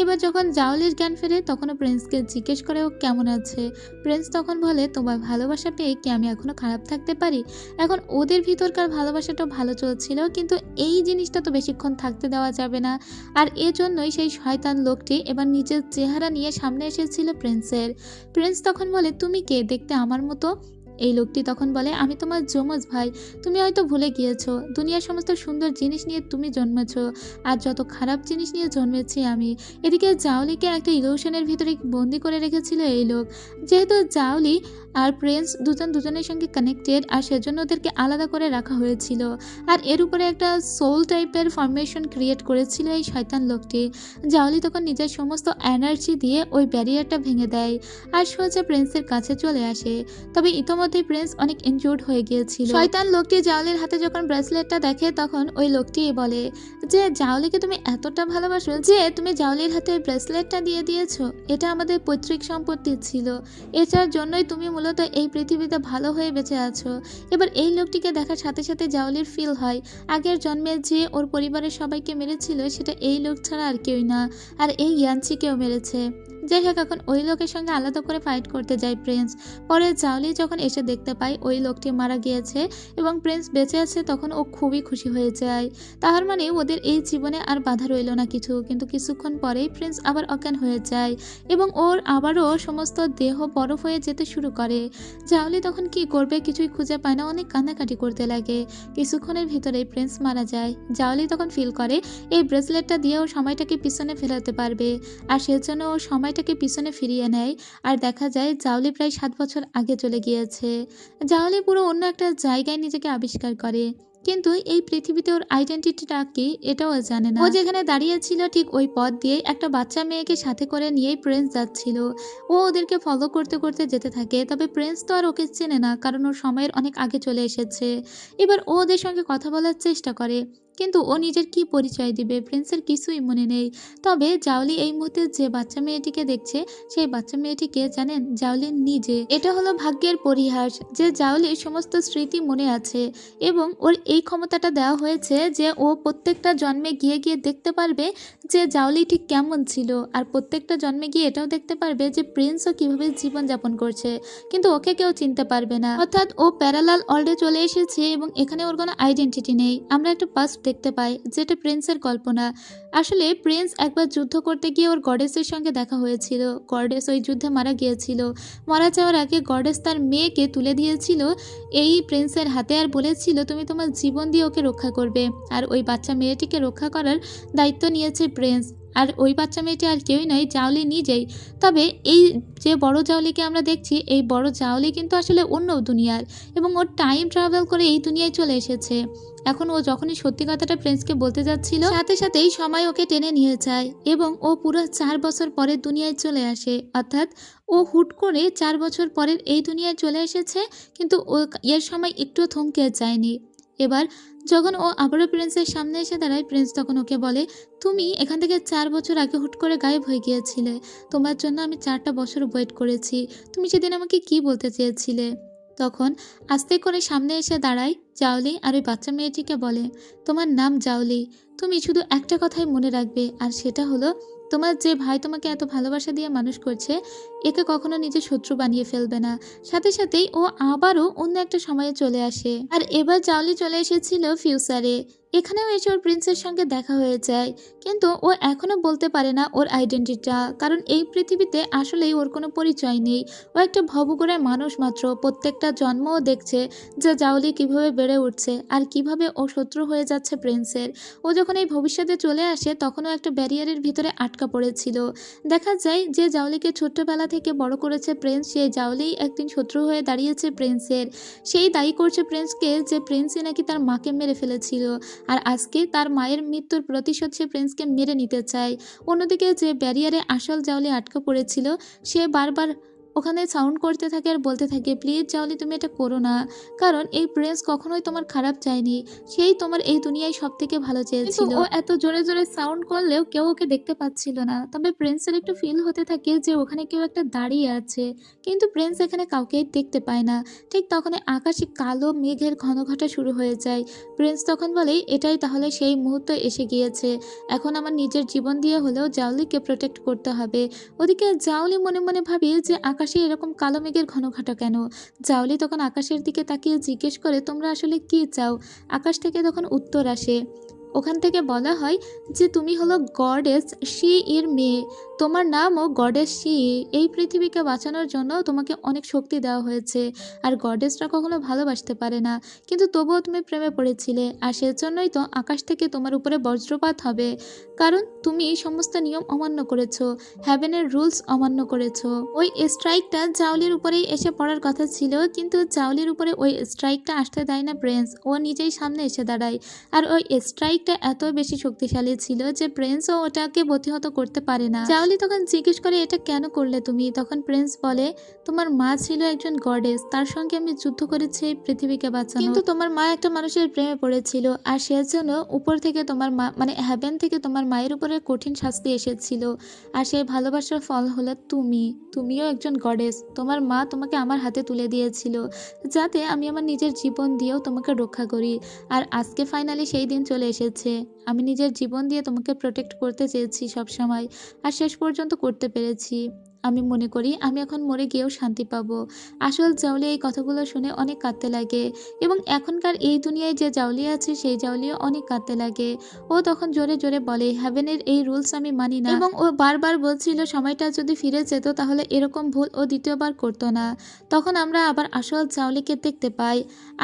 এবার যখন জাওলির জ্ঞান ফেরে তখনও প্রিন্সকে জিজ্ঞেস করে ও কেমন আছে। প্রিন্স তখন বলে, তোমার ভালোবাসা পেয়ে কি আমি এখনো খারাপ থাকতে পারি? এখন ওদের ভিতরকার ভালোবাসাটাও ভালো চলছিল, কিন্তু এই জিনিসটা তো বেশিক্ষণ থাকতে দেওয়া যাবে না, আর এজন্যই সেই শয়তান লোকটি এবার নিজের চেহারা নিয়ে সামনে এসেছিল প্রিন্সের। প্রিন্স তখন বলে, তুমি কে? দেখতে আমার মতো। এই লোকটি তখন বলে, আমি তোমার যমজ ভাই, তুমি হয়তো ভুলে গিয়েছো দুনিয়ার সমস্ত সুন্দর জিনিস নিয়ে তুমি জন্মেছো আর যত খারাপ জিনিস নিয়ে জন্মেছি আমি। এদিকে জাওলিকে একটা ইলিউশনের ভিতরে বন্দি করে রেখেছিল এই লোক। যেহেতু জাওলি আর প্রিন্স দুজনের সঙ্গে কানেক্টেড, আর সেজন্য ওদেরকে আলাদা করে রাখা হয়েছিল, আর এর উপরে একটা সোল টাইপের ফরমেশন ক্রিয়েট করেছিল এই শয়তান লোকটি। জাওলি তখন নিজের সমস্ত এনার্জি দিয়ে ওই ব্যারিয়ারটা ভেঙে দেয় আর সোজা প্রিন্সের কাছে চলে আসে। তবে ইতোমধ্যে মধ্যে প্রিন্স অনেক ইনজুর্ড হয়ে গিয়েছিল। শয়তান লোকটি জাওলির হাতে যখন ব্রেসলেটটা দেখে তখন ওই লোকটি বলে যে জাওলিকে তুমি এতটা ভালোবাসো যে তুমি জাওলির হাতে ব্রেসলেটটা দিয়ে দিয়েছো। এটা আমাদের পৈতৃক সম্পত্তি ছিল, এটার জন্যই তুমি মূলত এই পৃথিবীতে ভালো হয়ে বেঁচে আছো। এবার এই লোকটিকে দেখার সাথে সাথে জাওলির ফিল হয় আগের জন্মে যে ওর পরিবারের সবাইকে মেরেছিল সেটা এই লোক ছাড়া আর কেউই না, আর এই ইয়ানচিকেও মেরেছে। যাই হোক, এখন ওই লোকের সঙ্গে আলাদা করে ফাইট করতে যায় প্রিন্স। পরে জাওলি যখন এসে দেখতে পায় ওই লোকটি মারা গিয়েছে এবং প্রিন্স বেঁচে আছে তখন ও খুবই খুশি হয়ে যায়। তার মানে ওদের এই জীবনে আর বাধা রইল না কিছু। কিন্তু কিছুক্ষণ পরেই প্রিন্স আবার অজ্ঞান হয়ে যায় এবং ওর আবারও সমস্ত দেহ বরফ হয়ে যেতে শুরু করে। জাওলি তখন কি করবে কিছুই খুঁজে পায় না, অনেক কান্নাকাটি করতে লাগে। কিছুক্ষণের ভিতরেই প্রিন্স মারা যায়। জাওলি তখন ফিল করে এই ব্রেসলেটটা দিয়ে ও সময়টাকে পিছনে ফেরাতে পারবে, আর সেজন্য ও সময়টাকে পিছনে ফিরিয়ে নেয়। আর দেখা যায় জাওলি প্রায় 7 বছর আগে চলে গিয়েছে। জাওলি পুরো অন্য একটা জায়গায় নিজেকে আবিষ্কার করে, কিন্তু এই পৃথিবীতে ওর আইডেন্টিটিটা কি এটাও জানে না। ও যেখানে দাঁড়িয়েছিল ঠিক ওই পথ দিয়ে একটা বাচ্চা মেয়েকে সাথে করে নিয়েই প্রিন্স যাচ্ছিল। ও ওদেরকে ফলো করতে করতে যেতে থাকে, তবে প্রিন্স তো আর ওকে চেনে না কারণ ওর সময়ের অনেক আগে চলে এসেছে। এবার ও ওদের সঙ্গে কথা বলার চেষ্টা করে, কিন্তু ও নিজের কি পরিচয় দিবে প্রিন্সের কিছুই মনে নেই। তবে জাওলি এই মুহূর্তে যে বাচ্চা মেয়েটিকে দেখছে সেই বাচ্চা মেয়েটিকে জানেন জাওলি নিজে। এটা হলো ভাগ্যের পরিহাস যে জাওলির সমস্ত স্মৃতি মনে আছে এবং ওর এই ক্ষমতাটা দেওয়া হয়েছে যে ও প্রত্যেকটা জন্মে গিয়ে গিয়ে দেখতে পারবে যে জাওলি ঠিক কেমন ছিল, আর প্রত্যেকটা জন্মে গিয়ে এটাও দেখতে পারবে যে প্রিন্সও কিভাবে জীবনযাপন করছে, কিন্তু ওকে কেউ চিনতে পারবে না। অর্থাৎ ও প্যারালাল ওয়ার্ল্ডে চলে এসেছে এবং এখানে ওর কোনো আইডেন্টিটি নেই। আমরা একটা পাস্ট দেখতে পাই যেটা প্রিন্সের কল্পনা। আসলে প্রিন্স একবার যুদ্ধ করতে গিয়ে ওর গডেসের সঙ্গে দেখা হয়েছিল। গডেস ওই যুদ্ধে মারা গিয়েছিল। মারা যাওয়ার আগে গডেস তার মেয়েকে তুলে দিয়েছিল এই প্রিন্সের হাতে আর বলেছিল তুমি তোমার জীবন দিয়ে ওকে রক্ষা করবে, আর ওই বাচ্চা মেয়েটিকে রক্ষা করার দায়িত্ব নিয়েছে প্রিন্স। আর ওই বাচ্চা মেয়েটি আর কেউই নয়, জাওলি নিজেই। তবে এই যে বড় জাওলিকে আমরা দেখছি এই বড় জাওলি কিন্তু আসলে অন্য দুনিয়ার এবং ওর টাইম ট্রাভেল করে এই দুনিয়ায় চলে এসেছে। এখন ও যখনই সত্যি কথাটা প্রিন্সকে বলতে যাচ্ছিল সাথে সাথেই সময় ওকে টেনে নিয়ে যায় এবং ও পুরো 4 বছর পরে দুনিয়ায় চলে আসে। অর্থাৎ ও হুট করে 4 বছর পরের এই দুনিয়ায় চলে এসেছে, কিন্তু ও এর সময় একটু থমকে যায়নি। এবার যখন ও আবারও প্রিন্সের সামনে এসে দাঁড়ায় প্রিন্স তখন ওকে বলে তুমি এখান থেকে 4 বছর আগে হুট করে গায়েব হয়ে গিয়েছিলে, তোমার জন্য আমি 4টা বছর ওয়েট করেছি, তুমি সেদিন আমাকে কি বলতে চেয়েছিলে। তখন আস্তে করে সামনে এসে দাঁড়ায় জাওলি আর ওই বাচ্চা মেয়েটিকে বলে তোমার নাম জাওলি, তুমি শুধু একটা কথাই মনে রাখবে, আর সেটা হলো তোমার যে ভাই তোমাকে এত ভালোবাসা দিয়ে মানুষ করছে একে কখনো নিজের শত্রু বানিয়ে ফেলবে না। সাথে সাথেই ও আবারও অন্য একটা সময়ে চলে আসে, আর এবার জাওলি চলে এসেছিল ফিউচারে। এখানেও এসে ওর প্রিন্সের সঙ্গে দেখা হয়ে যায়, কিন্তু ও এখনো বলতে পারে না ওর আইডেন্টিটিটা, কারণ এই পৃথিবীতে আসলেই ওর কোনো পরিচয় নেই। ও একটা ভবঘুরে মানুষ মাত্র। প্রত্যেকটা জন্মও দেখছে যে জাওলি কিভাবে বেড়ে উঠছে আর কিভাবে ও শত্রু হয়ে যাচ্ছে প্রিন্সের। ও যখন এই ভবিষ্যতে চলে আসে তখনও একটা ব্যারিয়ারের ভিতরে আটকা পড়েছিল। দেখা যায় যে জাওলিকে ছোট্টবেলা থেকে বড় করেছে প্রিন্স, সেই জাওলিই একদিন শত্রু হয়ে দাঁড়িয়েছে প্রিন্সের। সেই দায়ী করছে প্রিন্সকে যে প্রিন্সই নাকি তার মাকে মেরে ফেলেছিল, আর আজকে তার মায়ের মৃত্যুর প্রতিশোধ সে প্রিন্সকে মেরে নিতে চায়। অন্যদিকে যে ব্যারিয়ারে আসল জাওলি আটকা পড়েছিল সে বারবার ওখানে সাউন্ড করতে থাকে আর বলতে থাকে প্লিজ জাওলি তুমি এটা করো না, কারণ এই প্রিন্স কখনোই তোমার খারাপ চায়নি, সেই তোমার এই দুনিয়ায় সব থেকে ভালো চেয়েছিল। ও এত জোরে জোরে সাউন্ড করলেও কেউ ওকে দেখতে পাচ্ছিল না। তবে প্রিন্সের একটু ফিল হতে থাকে যে ওখানে কেউ একটা দাঁড়িয়ে আছে, কিন্তু প্রিন্স এখানে কাউকেই দেখতে পায় না। ঠিক তখনই আকাশে কালো মেঘের ঘন ঘটা শুরু হয়ে যায়। প্রিন্স তখন বলে এটাই তাহলে সেই মুহূর্ত এসে গিয়েছে, এখন আমার নিজের জীবন দিয়ে হলেও জাওলিকে প্রোটেক্ট করতে হবে। ওদিকে জাওলি মনে মনে ভাবি যে আকাশে এরকম কালো মেঘের ঘন ঘটা কেন। জাওলি তখন আকাশের দিকে তাকিয়ে জিজ্ঞেস করে তোমরা আসলে কি চাও। আকাশ থেকে তখন উত্তর আসে, ওখান থেকে বলা হয় যে তুমি হলো গডেস শি এর মেয়ে, তোমার নামও গডেস শি। এই পৃথিবীকে বাঁচানোর জন্য তোমাকে অনেক শক্তি দেওয়া হয়েছে, আর গডেসরা কখনো ভালোবাসতে পারে না, কিন্তু তবুও তুমি প্রেমে পড়েছিলে, আর সেজন্যই তো আকাশ থেকে তোমার উপরে বজ্রপাত হবে, কারণ তুমি সমস্ত নিয়ম অমান্য করেছো, হ্যাভেনের রুলস অমান্য করেছো। ওই স্ট্রাইকটা জাওলির উপরেই এসে পড়ার কথা ছিল, কিন্তু জাওলির উপরে ওই স্ট্রাইকটা আসতে দেয় না প্রিন্স, ও নিজেই সামনে এসে দাঁড়ায়। আর ওই স্ট্রাইকটা এত বেশি শক্তিশালী ছিল যে প্রিন্সও ওটাকে প্রতিহত করতে পারে না। জাওলি জাওলি তখন জিজ্ঞেস করে, এটা কেন করলে তুমি? তখন প্রিন্স বলে, তোমার মা ছিল একজন গডেস, তার সঙ্গে আমি যুদ্ধ করেছি এই পৃথিবীকে বাঁচানো, কিন্তু তোমার মা একটা মানুষের প্রেমে পড়েছিল, আর সেজন্য উপর থেকে তোমার মা মানে হ্যাভেন থেকে তোমার মায়ের উপরে কঠিন শাস্তি এসেছিল, আর সেই ভালোবাসার ফল হলো তুমিও একজন গডেস। তোমার মা তোমাকে আমার হাতে তুলে দিয়েছিল যাতে আমি আমার নিজের জীবন দিয়েও তোমাকে রক্ষা করি, আর আজকে ফাইনালি সেই দিন চলে এসেছে। আমি নিজের জীবন দিয়ে তোমাকে প্রোটেক্ট করতে চেয়েছি সব সময়, আর শেষ পর্যন্ত করতে পেরেছি। আমি মনে করি আমি এখন মরে গিয়েও শান্তি পাবো। আসল জাউলি এই কথাগুলো শুনে অনেক কাঁদতে লাগে, এবং এখনকার এই দুনিয়ায় যে জাউলি আছে সেই জাউলিও অনেক কাঁদতে লাগে। ও তখন জোরে জোরে বলে, হ্যাভেনের এই রুলস আমি মানি না, এবং ও বারবার বলছিল সময়টা যদি ফিরে যেত তাহলে এরকম ভুল ও দ্বিতীয়বার করতো না। তখন আমরা আবার আসল জাউলিকে দেখতে পাই।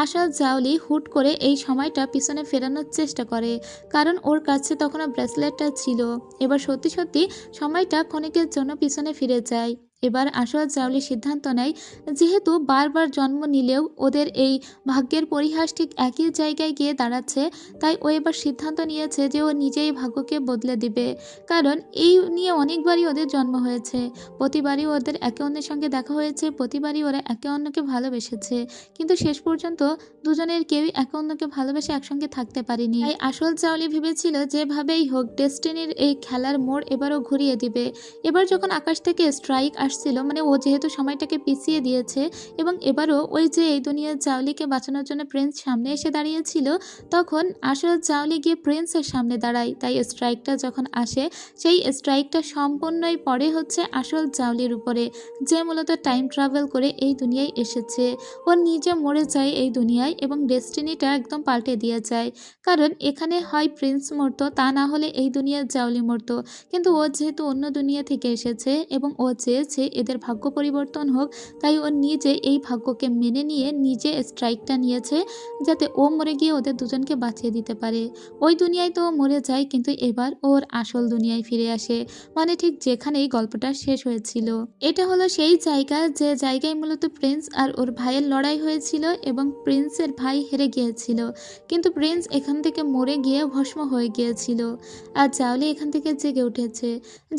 আসল জাউলি হুট করে এই সময়টা পিছনে ফেরানোর চেষ্টা করে, কারণ ওর কাছে তখনও ব্রেসলেটটা ছিল। এবার সত্যি সত্যি সময়টা ক্ষণিকের জন্য পিছনে ফিরে যায়। এবার আসল জাউলি সিদ্ধান্ত নেয়, যেহেতু বারবার জন্ম নিলেও ওদের এই ভাগ্যের পরিহাস ঠিক একই জায়গায় গিয়ে দাঁড়াচ্ছে, তাই ও এবার সিদ্ধান্ত নিয়েছে যে ও নিজেই ভাগ্যকে বদলে দিবে। কারণ এই নিয়ে অনেকবারই ওদের জন্ম হয়েছে, প্রতিবারই ওদের একে অন্যের সঙ্গে দেখা হয়েছে, প্রতিবারই ওরা একে অন্যকে ভালোবেসেছে, কিন্তু শেষ পর্যন্ত দুজনের কেউই একে অন্যকে ভালোবেসে একসঙ্গে থাকতে পারেনি। তাই আসল জাউলি ভেবেছিল যেভাবেই হোক ডেস্টিনির এই খেলার মোড় এবারও ঘুরিয়ে দিবে। এবার যখন আকাশ থেকে স্ট্রাইক আসছিল, মানে ও যেহেতু সময়টাকে পিছিয়ে দিয়েছে, এবং এবারও ওই যে এই দুনিয়ার জাউলিকে বাঁচানোর জন্য প্রিন্স সামনে এসে দাঁড়িয়েছিল, তখন আসল জাউলি গিয়ে প্রিন্সের সামনে দাঁড়ায়। তাই স্ট্রাইকটা যখন আসে, সেই স্ট্রাইকটা সম্পূর্ণই পড়ে হচ্ছে আসল জাউলির উপরে, যে মূলত টাইম ট্রাভেল করে এই দুনিয়ায় এসেছে। ও নিজে মরে যায় এই দুনিয়ায়, এবং ডেস্টিনিটা একদম পাল্টে দিয়ে যায়। কারণ এখানে হয় প্রিন্স মরতো, তা না হলে এই দুনিয়ার জাউলি মরতো, কিন্তু ও যেহেতু অন্য দুনিয়া থেকে এসেছে এবং ও চেয়েছে এদের ভাগ্য পরিবর্তন হোক, তাই ও নিজে এই ভাগ্যকে মেনে নিয়ে নিজে স্ট্রাইকটা নিয়েছে, যাতে ও মরে গিয়ে ওদের দুজনকে বাঁচিয়ে দিতে পারে। ওই দুনিয়ায় তো ও মরে যায়, কিন্তু এবার ওর আসল দুনিয়ায় ফিরে আসে, মানে ঠিক যেখানেই গল্পটা শেষ হয়েছিল। এটা হলো সেই জায়গা যে জায়গায় মূলত প্রিন্স আর ওর ভাইয়ের লড়াই হয়েছিল, এবং প্রিন্সের ভাই হেরে গিয়েছিল, কিন্তু প্রিন্স এখান থেকে মরে গিয়ে ভস্ম হয়ে গিয়েছিল। আর জাওলি এখান থেকে জেগে উঠেছে।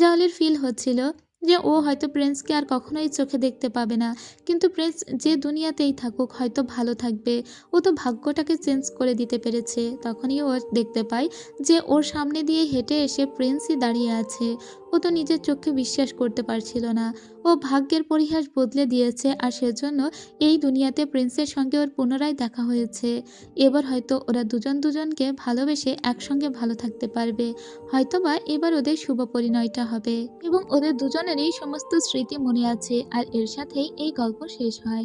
জাওলির ফিল হচ্ছিল যে ও হয়তো প্রিন্সকে আর কখনোই চোখে দেখতে পাবে না, কিন্তু প্রিন্স যে দুনিয়াতেই থাকুক হয়তো ভালো থাকবে। ও তো ভাগ্যটাকে চেঞ্জ করে দিতে পেরেছে। তখনই ও দেখতে পায় যে ওর সামনে দিয়ে হেঁটে এসে প্রিন্সই দাঁড়িয়ে আছে। ও তো নিজের চোখে বিশ্বাস করতে পারছিল না। ও ভাগ্যের পরিহাস বদলে দিয়েছে, আর সেজন্য এই দুনিয়াতে প্রিন্সের সঙ্গে ওর পুনরায় দেখা হয়েছে। এবার হয়তো ওরা দুজন দুজনকে ভালোবেসে একসঙ্গে ভালো থাকতে পারবে। হয়তোবা এবার ওদের শুভ পরিণয়টা হবে, এবং ওদের দুজনেরই সমস্ত স্মৃতি মনে আছে। আর এর সাথেই এই গল্প শেষ হয়।